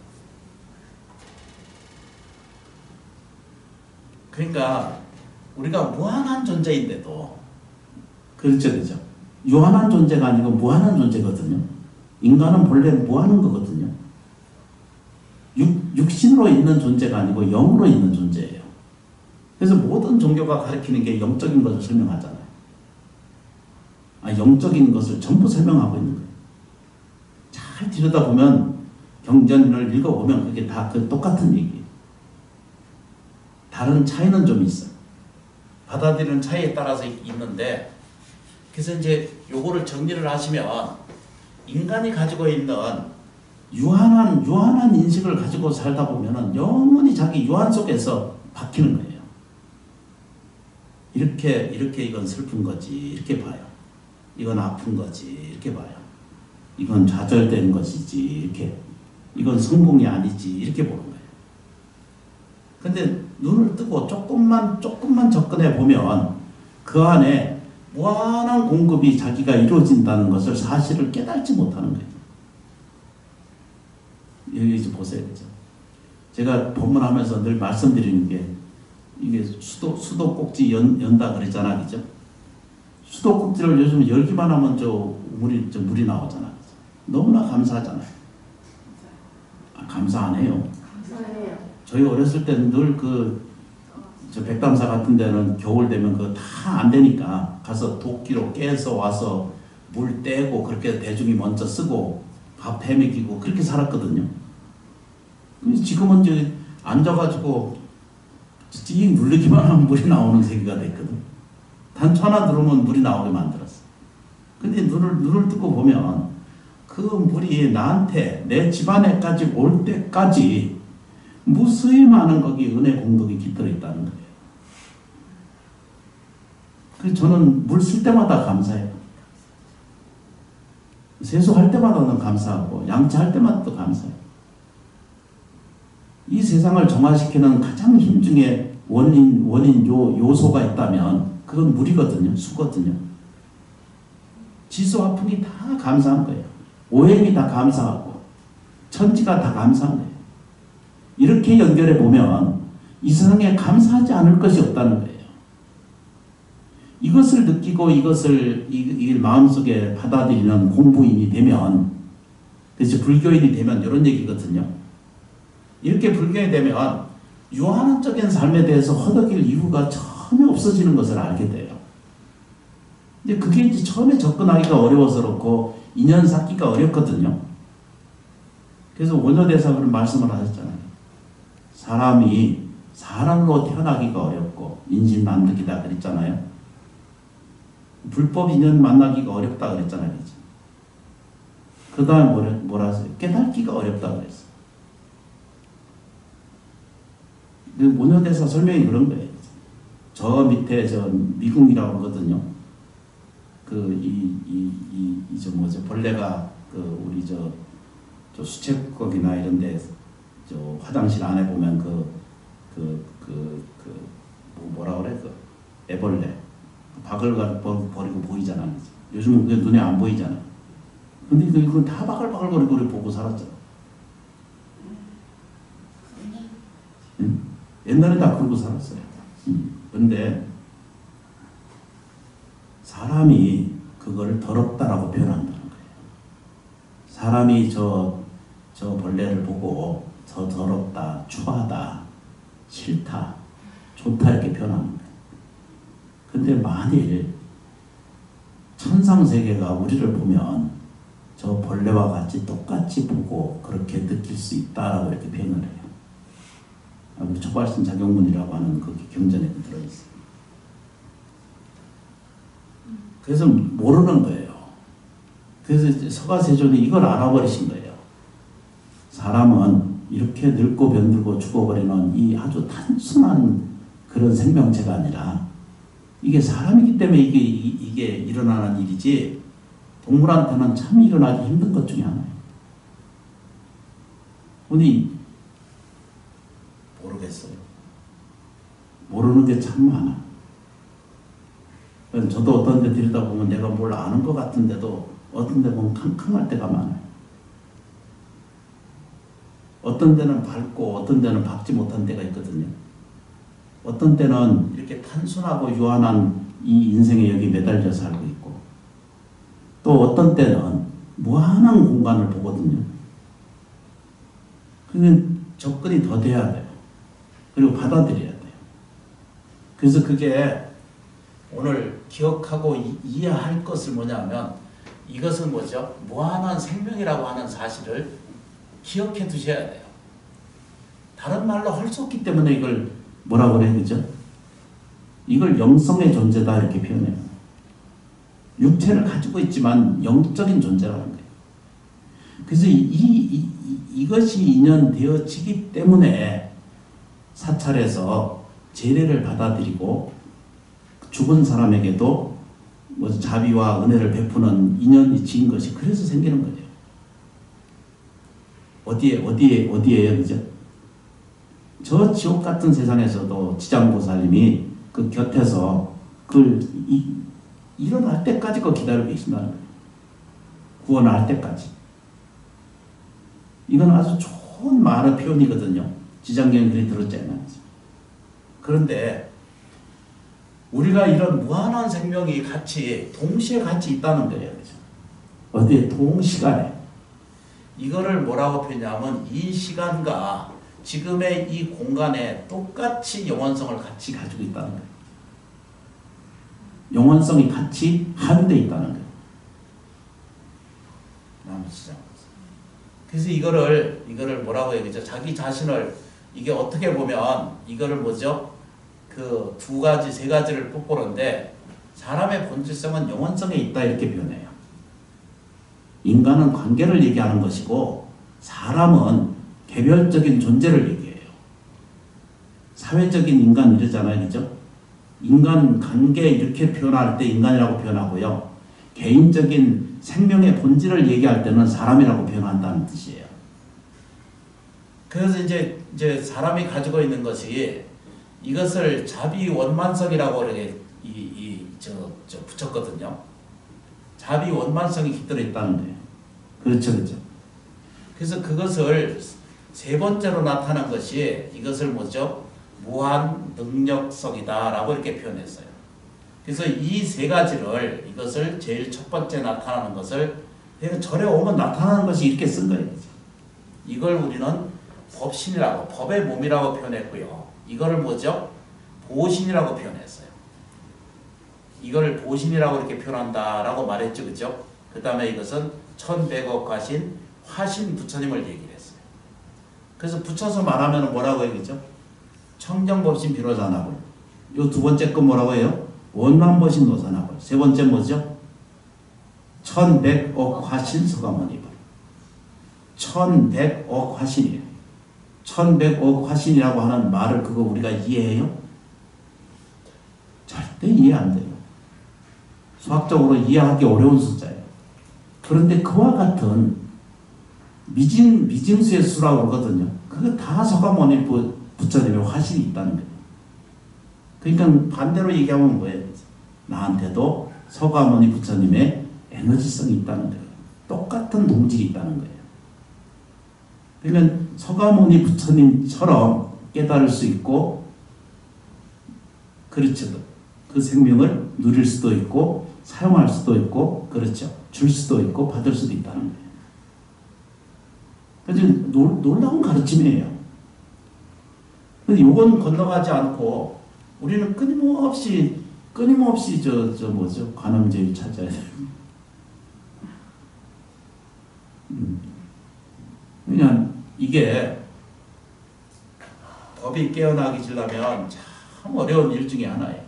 그러니까 우리가 무한한 존재인데도 그렇죠. 유한한 존재가 아니고 무한한 존재거든요. 인간은 본래 무한한 거거든요. 육신으로 있는 존재가 아니고 영으로 있는 존재예요. 그래서 모든 종교가 가리키는 게 영적인 것을 설명하잖아요. 영적인 것을 전부 설명하고 있는 거예요. 잘 들여다보면 경전을 읽어보면 그게 다 그 똑같은 얘기예요. 다른 차이는 좀 있어요. 받아들이는 차이에 따라서 있는데, 그래서 이제 요거를 정리를 하시면 인간이 가지고 있는 유한한 인식을 가지고 살다 보면은 영원히 자기 유한 속에서 박히는 거예요. 이렇게 이건 슬픈 거지 이렇게 봐요. 이건 아픈 거지 이렇게 봐요. 이건 좌절된 것이지 이렇게. 이건 성공이 아니지 이렇게 보는 거예요. 근데 눈을 뜨고 조금만 접근해 보면 그 안에 무한한 공급이 자기가 이루어진다는 것을 사실을 깨닫지 못하는 거예요. 여기 좀 보세요. 그죠? 제가 법문하면서 늘 말씀드리는 게 이게 수도꼭지 연다 그랬잖아. 그죠? 수도꼭지를 요즘 열기만 하면 물이 나오잖아. 그죠? 너무나 감사하잖아요. 감사 안 해요. 감사해요. 저희 어렸을 때는 늘 저 백담사 같은 데는 겨울 되면 그거 다 안 되니까 가서 도끼로 깨서 와서 물 떼고 그렇게 대중이 먼저 쓰고 밥 해먹이고 그렇게 살았거든요. 지금은 이제 앉아가지고 찡 누르기만 하면 물이 나오는 세계가 됐거든. 단추 하나 누르면 물이 나오게 만들었어. 근데 눈을 뜨고 보면 그 물이 나한테 내 집안에까지 올 때까지 무수히 많은 거기 은혜 공덕이 깃들어 있다는 거예요. 그래서 저는 물 쓸 때마다 감사해요. 세수할 때마다는 감사하고 양치할 때마다도 감사해요. 이 세상을 정화시키는 가장 힘 중에 원인 요소가 있다면 그건 물이거든요. 수거든요. 지수와 풍이 다 감사한 거예요. 오행이 다 감사하고 천지가 다 감사한 거예요. 이렇게 연결해 보면 이 세상에 감사하지 않을 것이 없다는 거예요. 이것을 느끼고 이것을 마음속에 받아들이는 공부인이 되면, 그래서 불교인이 되면 이런 얘기거든요. 이렇게 불교인이 되면 유한적인 삶에 대해서 허덕일 이유가 전혀 없어지는 것을 알게 돼요. 근데 그게 이제 처음에 접근하기가 어려워서 그렇고 인연 쌓기가 어렵거든요. 그래서 원효대사는 말씀을 하셨잖아요. 사람이 사람으로 태어나기가 어렵고 인신난득이다 그랬잖아요. 불법 인연 만나기가 어렵다 그랬잖아요. 그 다음에 뭐라 하세요? 깨닫기가 어렵다 그랬어요. 원효대사 설명이 그런 거예요. 저 밑에 미궁이라고 그러거든요. 벌레가 우리 저 수채국이나 이런데 화장실 안에 보면 뭐라 그래 애벌레 바글바글 버리고 보이잖아. 요즘은 그게 눈에 안 보이잖아. 근데 그건 다 바글바글거리고 우리 보고 살았잖아. 응? 옛날에 다 그러고 살았어요. 근데 사람이 그걸 더럽다라고 표현한다는 거예요. 사람이 저 벌레를 보고 더 더럽다, 추하다, 싫다, 좋다 이렇게 표현하는 거예요. 근데 만일 천상세계가 우리를 보면 저 벌레와 같이 똑같이 보고 그렇게 느낄 수 있다라고 이렇게 표현을 해요. 우리 초발심 작용문이라고 하는 그 경전에 들어있어요. 그래서 모르는 거예요. 그래서 서가세존이 이걸 알아버리신 거예요. 사람은 이렇게 늙고 병들고 죽어버리는 이 아주 단순한 그런 생명체가 아니라 이게 사람이기 때문에 이게 일어나는 일이지 동물한테는 참 일어나기 힘든 것 중에 하나예요. 흔히 모르겠어요. 모르는 게 참 많아. 저도 어떤 데 들여다보면 내가 뭘 아는 것 같은데도 어떤 데 보면 캄캄할 때가 많아요. 어떤 데는 밝고 어떤 데는 밝지 못한 때가 있거든요. 어떤 때는 이렇게 단순하고 유한한 이 인생의 여기 매달려 살고 있고, 또 어떤 때는 무한한 공간을 보거든요. 그러면 접근이 더 돼야 돼요. 그리고 받아들여야 돼요. 그래서 그게 오늘 기억하고 이해할 것을 뭐냐면, 이것은 뭐죠? 무한한 생명이라고 하는 사실을 기억해 두셔야 돼요. 다른 말로 할 수 없기 때문에 이걸 뭐라고 그래, 그죠? 이걸 영성의 존재다 이렇게 표현해요. 육체를 가지고 있지만 영적인 존재라는 거예요. 그래서 이것이 인연되어지기 때문에 사찰에서 제례를 받아들이고 죽은 사람에게도 뭐 자비와 은혜를 베푸는 인연이 지은 것이 그래서 생기는 거예요. 어디에요, 그죠? 저 지옥 같은 세상에서도 지장보살님이 그 곁에서 그걸 일어날 때까지 그 기다리고 계신다는 거예요. 구원할 때까지. 이건 아주 좋은 말의 표현이거든요. 지장경들이 들었잖아요. 그런데 우리가 이런 무한한 생명이 동시에 같이 있다는 거예요. 그죠? 어디에? 동시간에. 이거를 뭐라고 표현하면 이 시간과 지금의 이 공간에 똑같이 영원성을 같이 가지고 있다는 거예요. 영원성이 같이 함유되어 있다는 거예요. 그래서 이거를 뭐라고 얘기하죠? 자기 자신을, 이게 어떻게 보면 이거를 뭐죠? 그 두 가지, 세 가지를 뽀뽀는데, 사람의 본질성은 영원성에 있다 이렇게 표현해요. 인간은 관계를 얘기하는 것이고 사람은 개별적인 존재를 얘기해요. 사회적인 인간 이러잖아요, 그죠? 인간 관계 이렇게 표현할 때 인간이라고 표현하고요. 개인적인 생명의 본질을 얘기할 때는 사람이라고 표현한다는 뜻이에요. 그래서 이제 사람이 가지고 있는 것이, 이것을 자비원만성이라고 이렇게 붙였거든요. 자비원만성이 깃들어 있다는 거예요. 그렇죠, 그렇죠. 그래서 그것을 세 번째로 나타난 것이, 이것을 뭐죠? 무한 능력성이다라고 이렇게 표현했어요. 그래서 이 세 가지를, 이것을 제일 첫 번째 나타나는 것을, 절에 오면 나타나는 것이 이렇게 쓴 거예요. 이걸 우리는 법신이라고, 법의 몸이라고 표현했고요. 이거를 뭐죠? 보신이라고 표현했어요. 이걸 보신이라고 이렇게 표현한다라고 말했죠, 그죠? 그 다음에 이것은 1100억 가신 화신 부처님을 얘기를 했어요. 그래서 붙여서 말하면 뭐라고 얘기죠? 청정법신 비로자나불. 요 두 번째 건 뭐라고 해요? 원만법신 노사나불. 세 번째 뭐죠? 1100억 화신 서가모니불. 1100억 화신이에요. 1100억 화신이라고 하는 말을 그거 우리가 이해해요? 절대 이해 안 돼요. 수학적으로 이해하기 어려운 숫자예요. 그런데 그와 같은 미징수의 수라고 그러거든요. 그거 다 서가모니 부처님의 화신이 있다는 거예요. 그러니까 반대로 얘기하면 뭐예요? 나한테도 서가모니 부처님의 에너지성이 있다는 거예요. 똑같은 동질이 있다는 거예요. 그러니까 서가모니 부처님처럼 깨달을 수 있고, 그렇죠. 그 생명을 누릴 수도 있고 사용할 수도 있고, 그렇죠. 줄 수도 있고 받을 수도 있다는 거예요. 그래서 놀라운 가르침이에요. 근데 이건 건너가지 않고 우리는 끊임없이 뭐죠? 관음제를 찾아야 돼요. 그냥 이게 법이 깨어나기 지려면 참 어려운 일 중에 하나예요.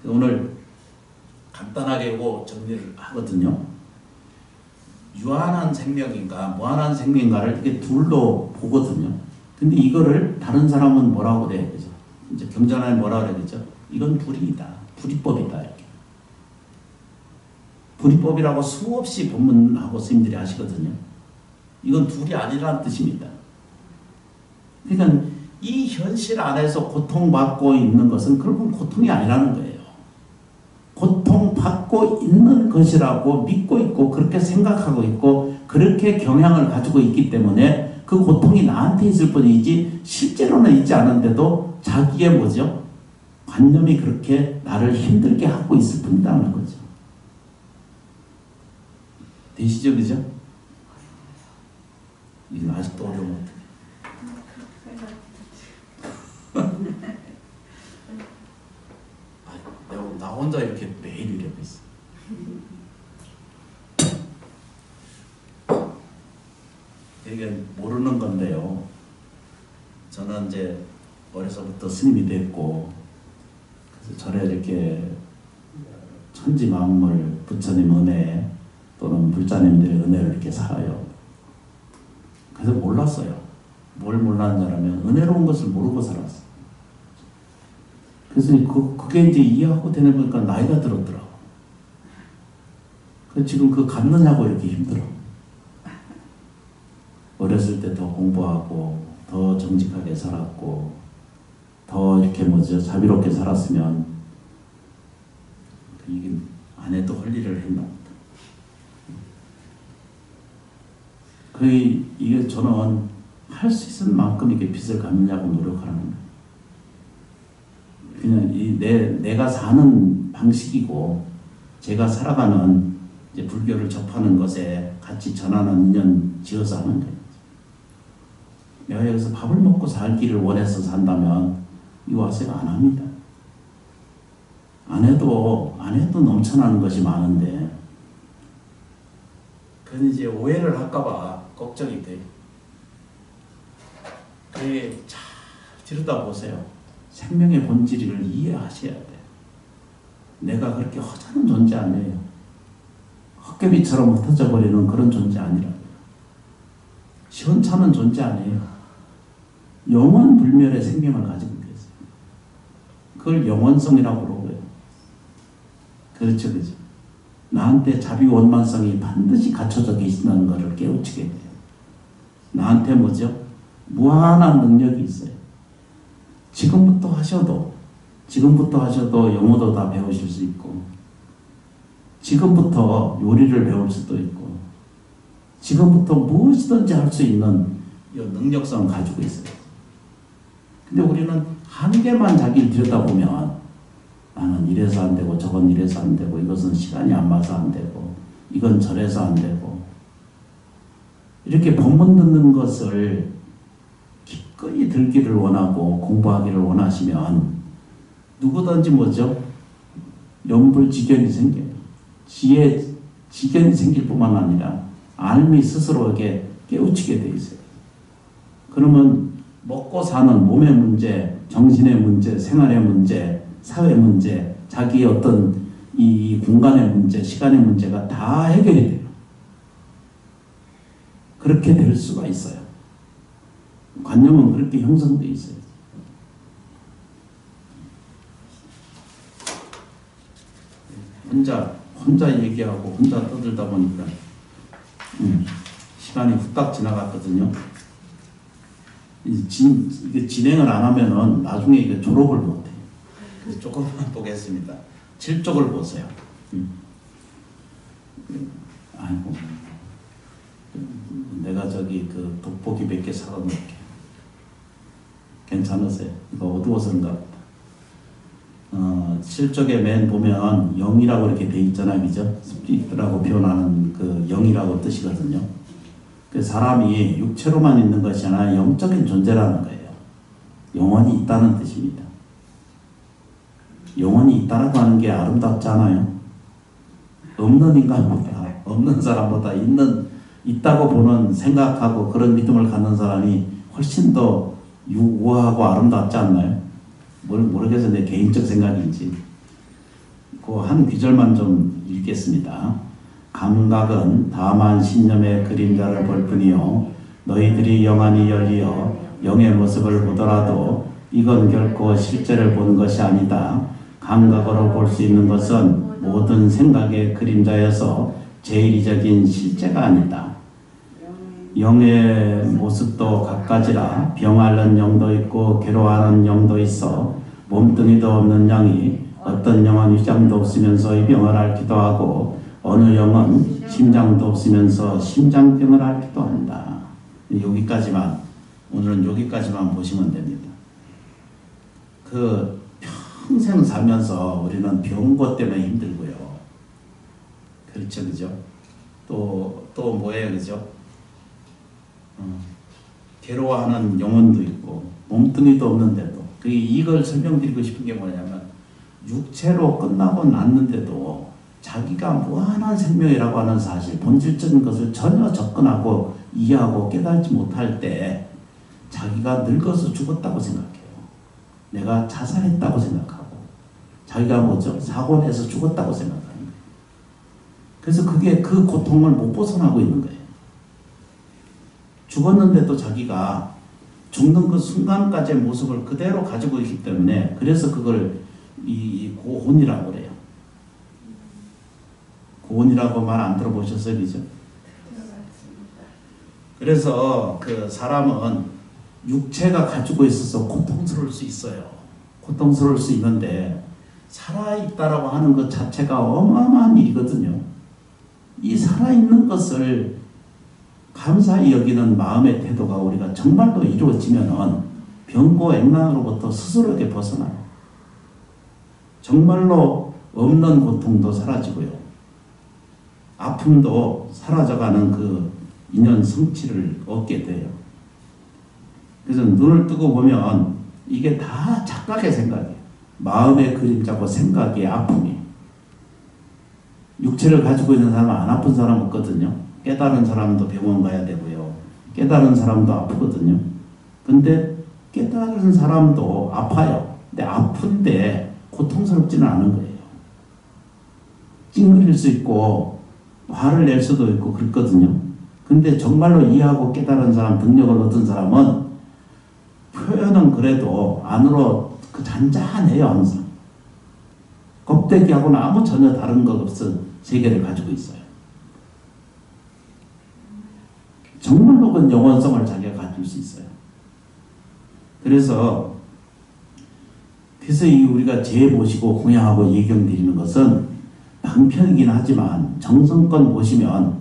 오늘 간단하게 이거 정리를 하거든요. 유한한 생명인가 무한한 생명인가를 이렇게 둘로 보거든요. 근데 이거를 다른 사람은 뭐라고 그래야 되죠? 이제 경전에 뭐라고 그래야 되죠? 이건 불이다. 불이법이다. 이렇게. 불이법이라고 수없이 법문하고 스님들이 하시거든요. 이건 둘이 아니라는 뜻입니다. 그러니까 이 현실 안에서 고통받고 있는 것은 결국은 고통이 아니라는 거예요. 고통받고 있는 것이라고 믿고 있고 그렇게 생각하고 있고 그렇게 경향을 가지고 있기 때문에 그 고통이 나한테 있을 뿐이지 실제로는 있지 않은데도 자기의 뭐죠? 관념이 그렇게 나를 힘들게 하고 있을 뿐이라는 거죠. 되시죠? 그죠? 이거 아직도 어려운 것 같아요. 나 혼자 이렇게 매일 이러고 있어. 이게 모르는 건데요. 저는 이제 어려서부터 스님이 됐고, 그래서 절에 이렇게 천지만물 부처님 은혜 또는 불자님들의 은혜를 이렇게 살아요. 그래서 몰랐어요. 뭘 몰랐냐면 은혜로운 것을 모르고 살았어요. 그래서 그게 이제 이해하고 되는 거니까 나이가 들었더라고. 지금 그 갖느냐고 이렇게 힘들어. 어렸을 때 더 공부하고 더 정직하게 살았고 더 이렇게 뭐죠 자비롭게 살았으면 이게 안 해도 할 일을 했나 보다. 이게 저는 할 수 있는 만큼 이게 빚을 갚느냐고 노력하는 거예요. 그냥 내가 사는 방식이고 제가 살아가는 이제 불교를 접하는 것에 같이 전하는 인연 지어서 하는 거예요. 내가 여기서 밥을 먹고 살기를 원해서 산다면 이거 와서 안 합니다. 안 해도 넘쳐나는 것이 많은데 그건 이제 오해를 할까봐 걱정이 돼요. 그게 잘 들여다보세요. 생명의 본질을 이해하셔야 돼요. 내가 그렇게 허전한 존재 아니에요. 헛개비처럼 흩어져 버리는 그런 존재 아니라고요. 시원찮은 존재 아니에요. 영원 불멸의 생명을 가지고 계세요. 그걸 영원성이라고 그러고요. 그렇죠, 그렇죠. 나한테 자비원만성이 반드시 갖춰져 계신다는 것을 깨우치게 돼요. 나한테 뭐죠? 무한한 능력이 있어요. 지금부터 하셔도 영어도 다 배우실 수 있고 지금부터 요리를 배울 수도 있고 지금부터 무엇이든지 할 수 있는 이 능력성을 가지고 있어요. 근데 우리는 한계만 자기를 들여다보면 나는 이래서 안 되고 저건 이래서 안 되고 이것은 시간이 안 맞아서 안 되고 이건 저래서 안 되고 이렇게 법문 듣는 것을 기꺼이 들기를 원하고 공부하기를 원하시면 누구든지 뭐죠? 염불지견이 생겨요. 지혜 지견이 생길 뿐만 아니라 알미 스스로에게 깨우치게 돼 있어요. 그러면 먹고 사는 몸의 문제, 정신의 문제, 생활의 문제, 사회 문제, 자기의 어떤 이 공간의 문제, 시간의 문제가 다 해결이 돼요. 그렇게 될 수가 있어요. 관념은 그렇게 형성되어 있어요. 혼자 얘기하고 혼자 떠들다 보니까 시간이 후딱 지나갔거든요. 이게 진행을 안 하면은 나중에 이게 졸업을 못해요. 그래서 조금만 보겠습니다. 7쪽을 보세요. 아이고, 내가 저기 그 돋보기 몇 개 사다 놓을게. 괜찮으세요? 이거 어두워서 그런가 보다. 7쪽에 맨 보면 영이라고 이렇게 돼 있잖아요. 그죠? 스피릿이라고 표현하는 그 영이라고 뜻이거든요. 그 사람이 육체로만 있는 것이 아니라 영적인 존재라는 거예요. 영원히 있다는 뜻입니다. 영원히 있다라고 하는 게 아름답지 않아요? 없는 인간보다, 없는 사람보다 있다고 보는 생각하고 그런 믿음을 갖는 사람이 훨씬 더 우아하고 아름답지 않나요? 모르겠어요. 내 개인적 생각인지. 그 한 구절만 좀 읽겠습니다. 감각은 다만 신념의 그림자를 볼 뿐이요 너희들이 영안이 열리어 영의 모습을 보더라도 이건 결코 실제를 본 것이 아니다. 감각으로 볼 수 있는 것은 모든 생각의 그림자여서 제일이적인 실제가 아니다. 영의 모습도 갖가지라. 병 앓는 영도 있고 괴로워하는 영도 있어. 몸뚱이도 없는 영이 어떤 영은 위장도 없으면서 이 병을 앓기도 하고 어느 영은 심장도 없으면서 심장병을 앓기도 한다. 여기까지만, 오늘은 여기까지만 보시면 됩니다. 그 평생 살면서 우리는 병고 때문에 힘들고요. 그렇죠, 그죠? 또 뭐예요, 그죠? 괴로워하는 영혼도 있고 몸뚱이도 없는데도, 이걸 설명드리고 싶은 게 뭐냐면, 육체로 끝나고 났는데도 자기가 무한한 생명이라고 하는 사실, 본질적인 것을 전혀 접근하고 이해하고 깨달지 못할 때 자기가 늙어서 죽었다고 생각해요. 내가 자살했다고 생각하고, 자기가 뭐죠? 사고 내서 죽었다고 생각하는 거예요. 그래서 그 고통을 못 벗어나고 있는 거예요. 죽었는데도 자기가 죽는 그 순간까지의 모습을 그대로 가지고 있기 때문에, 그래서 그걸 이 고혼이라고 그래요. 고혼이라고 말 안 들어보셨어요, 그죠? 그래서 그 사람은 육체가 가지고 있어서 고통스러울 수 있어요. 고통스러울 수 있는데, 살아있다라고 하는 것 자체가 어마어마한 일이거든요. 이 살아있는 것을 감사히 여기는 마음의 태도가 우리가 정말로 이루어지면은 병고액난으로부터 스스로에게 벗어나요. 정말로 없는 고통도 사라지고요. 아픔도 사라져가는 그 인연 성취를 얻게 돼요. 그래서 눈을 뜨고 보면 이게 다 착각의 생각이에요. 마음의 그림자고 생각의 아픔이. 육체를 가지고 있는 사람은 안 아픈 사람 없거든요. 깨달은 사람도 병원 가야 되고요. 깨달은 사람도 아프거든요. 근데 깨달은 사람도 아파요. 근데 아픈데 고통스럽지는 않은 거예요. 찡그릴 수 있고 화를 낼 수도 있고 그렇거든요. 근데 정말로 이해하고 깨달은 사람, 능력을 얻은 사람은 표현은 그래도 안으로 그 잔잔해요, 항상. 껍데기하고는 아무 전혀 다른 것 없은 세계를 가지고 있어요. 정말로 그 영원성을 자기가 가질 수 있어요. 그래서 이 우리가 제 모시고 공양하고 예경 드리는 것은 방편이긴 하지만 정성껏 보시면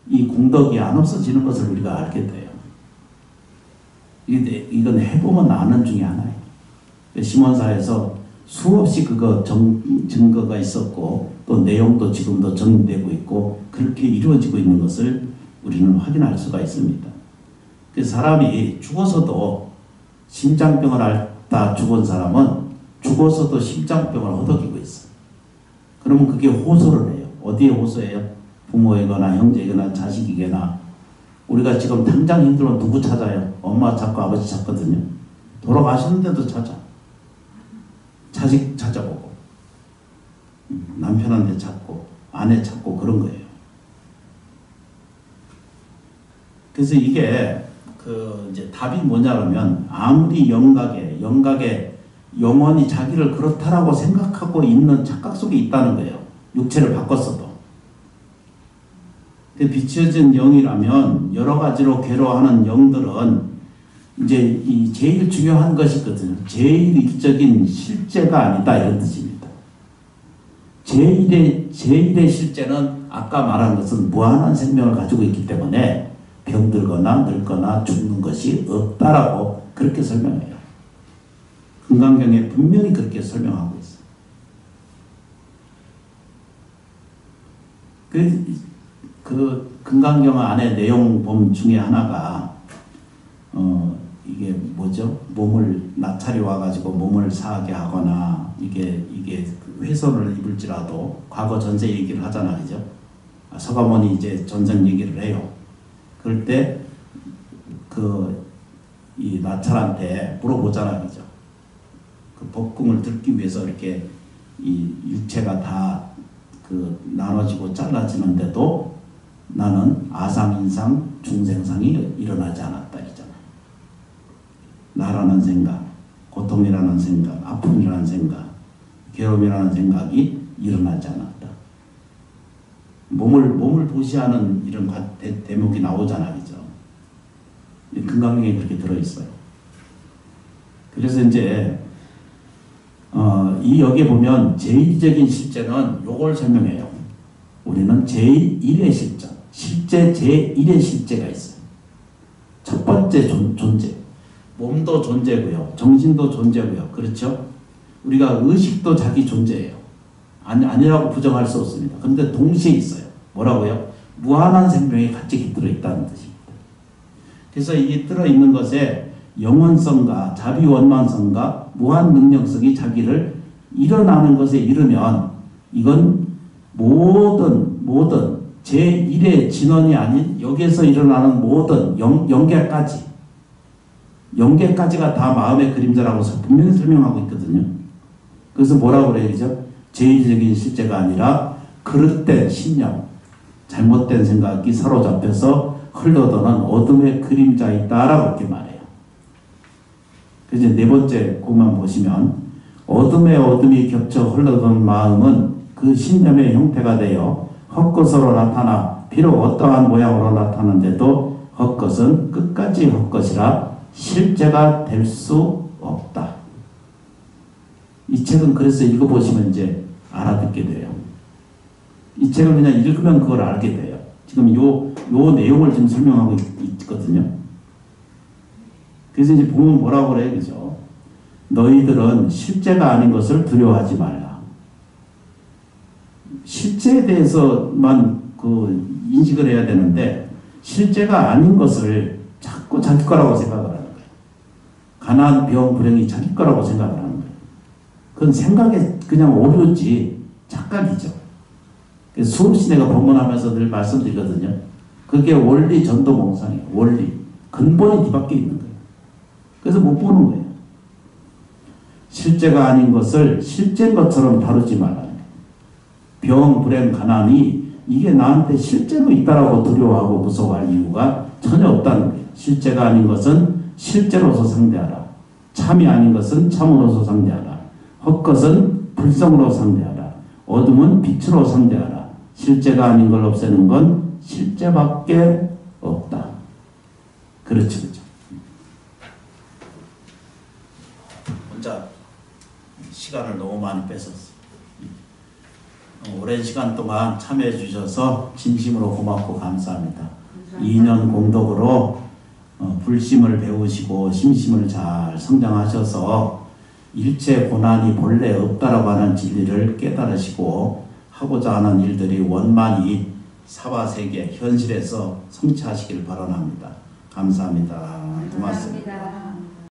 이 공덕이 안 없어지는 것을 우리가 알게 돼요. 이건 해보면 아는 중에 하나예요. 심원사에서 수없이 그거 증거가 있었고 또 내용도 지금도 정리되고 있고 그렇게 이루어지고 있는 것을 우리는 확인할 수가 있습니다. 그 사람이 죽어서도 심장병을 앓다 죽은 사람은 죽어서도 심장병을 허덕이고 있어. 그러면 그게 호소를 해요. 어디에 호소해요? 부모이거나 형제이거나 자식이거나. 우리가 지금 당장 힘들면 누구 찾아요? 엄마 찾고 아버지 찾거든요. 돌아가셨는데도 찾아. 자식 찾아보고 남편한테 찾고 아내 찾고 그런 거예요. 그래서 이게 이제 답이 뭐냐면, 아무리 영각에 영원히 자기를 그렇다라고 생각하고 있는 착각 속에 있다는 거예요. 육체를 바꿨어도. 비춰진 영이라면 여러 가지로 괴로워하는 영들은 이제 이 제일 중요한 것이거든요. 제일 일적인 실제가 아니다, 이런 뜻입니다. 제일의 실제는 아까 말한 것은 무한한 생명을 가지고 있기 때문에 병들거나 늙거나 죽는 것이 없다라고 그렇게 설명해요. 금강경에 분명히 그렇게 설명하고 있어요. 그 금강경 안에 내용 중에 하나가 이게 뭐죠? 몸을 나찰이 와가지고 몸을 사하게 하거나 이게 훼손을 입을지라도 과거 전세 얘기를 하잖아, 그죠? 서가모니 이제 전생 얘기를 해요. 그럴 때 이 나찰한테 물어보잖아, 그죠? 그 법궁을 듣기 위해서 이렇게 이 육체가 다 나눠지고 잘라지는데도 나는 아상인상 중생상이 일어나지 않았다, 이잖아. 나라는 생각, 고통이라는 생각, 아픔이라는 생각, 괴로움이라는 생각이 일어나지 않았다. 몸을 도시하는 이런 대목이 나오잖아, 그죠? 금강경에 그렇게 들어있어요. 그래서 이제 이 여기에 보면 제1적인 실제는 요걸 설명해요. 우리는 제1의 실제, 실제 제1의 실제가 있어요. 첫 번째 존재. 몸도 존재고요. 정신도 존재고요. 그렇죠? 우리가 의식도 자기 존재예요. 아니라고 부정할 수 없습니다. 그런데 동시에 있어요. 뭐라고요? 무한한 생명이 같이 들어있다는 뜻입니다. 그래서 이 들어있는 것에 영원성과 자비원만성과 무한 능력성이 자기를 일어나는 것에 이르면 이건 모든 제1의 진원이 아닌 여기에서 일어나는 모든 영계까지가 다 마음의 그림자라고 분명히 설명하고 있거든요. 그래서 뭐라고 그래요? 그죠? 제1적인 실제가 아니라 그릇된 신념, 잘못된 생각이 사로잡혀서 흘러도는 어둠의 그림자이다라고 이렇게 말해요. 그래서 네 번째 곡만 보시면 어둠이 겹쳐 흘러도는 마음은 그 신념의 형태가 되어 헛것으로 나타나 비록 어떠한 모양으로 나타나는데도 헛것은 끝까지 헛것이라 실제가 될 수 없다. 이 책은 그래서 읽어보시면 이제 알아듣게 돼요. 이 책을 그냥 읽으면 그걸 알게 돼요. 지금 요 내용을 지금 설명하고 있거든요. 그래서 이제 보면 뭐라고 그래요, 그죠? 너희들은 실제가 아닌 것을 두려워하지 말라. 실제에 대해서만 인식을 해야 되는데 실제가 아닌 것을 자꾸 자기 거라고 생각을 하는 거예요. 가난, 병, 불행이 자기 거라고 생각을 하는 거예요. 그건 생각에 그냥 오류지 착각이죠. 그래서 수없이 내가 법문하면서 늘 말씀드리거든요. 그게 원리 전도몽상이에요. 원리. 근본이 뒤밖에 있는 거예요. 그래서 못 보는 거예요. 실제가 아닌 것을 실제인 것처럼 다루지 말라는 거예요. 병, 불행, 가난이 이게 나한테 실제로 있다라고 두려워하고 무서워할 이유가 전혀 없다는 거예요. 실제가 아닌 것은 실제로서 상대하라. 참이 아닌 것은 참으로서 상대하라. 헛것은 불성으로 상대하라. 어둠은 빛으로 상대하라. 실제가 아닌 걸 없애는 건 실제밖에 없다. 그렇죠, 그렇죠. 혼자 시간을 너무 많이 뺏었어. 오랜 시간 동안 참여해 주셔서 진심으로 고맙고 감사합니다. 2년 공덕으로 불심을 배우시고 심심을 잘 성장하셔서 일체 고난이 본래 없다라고 하는 진리를 깨달으시고 하고자 하는 일들이 원만히 사바세계 현실에서 성취하시길 바랍니다. 감사합니다. 고맙습니다.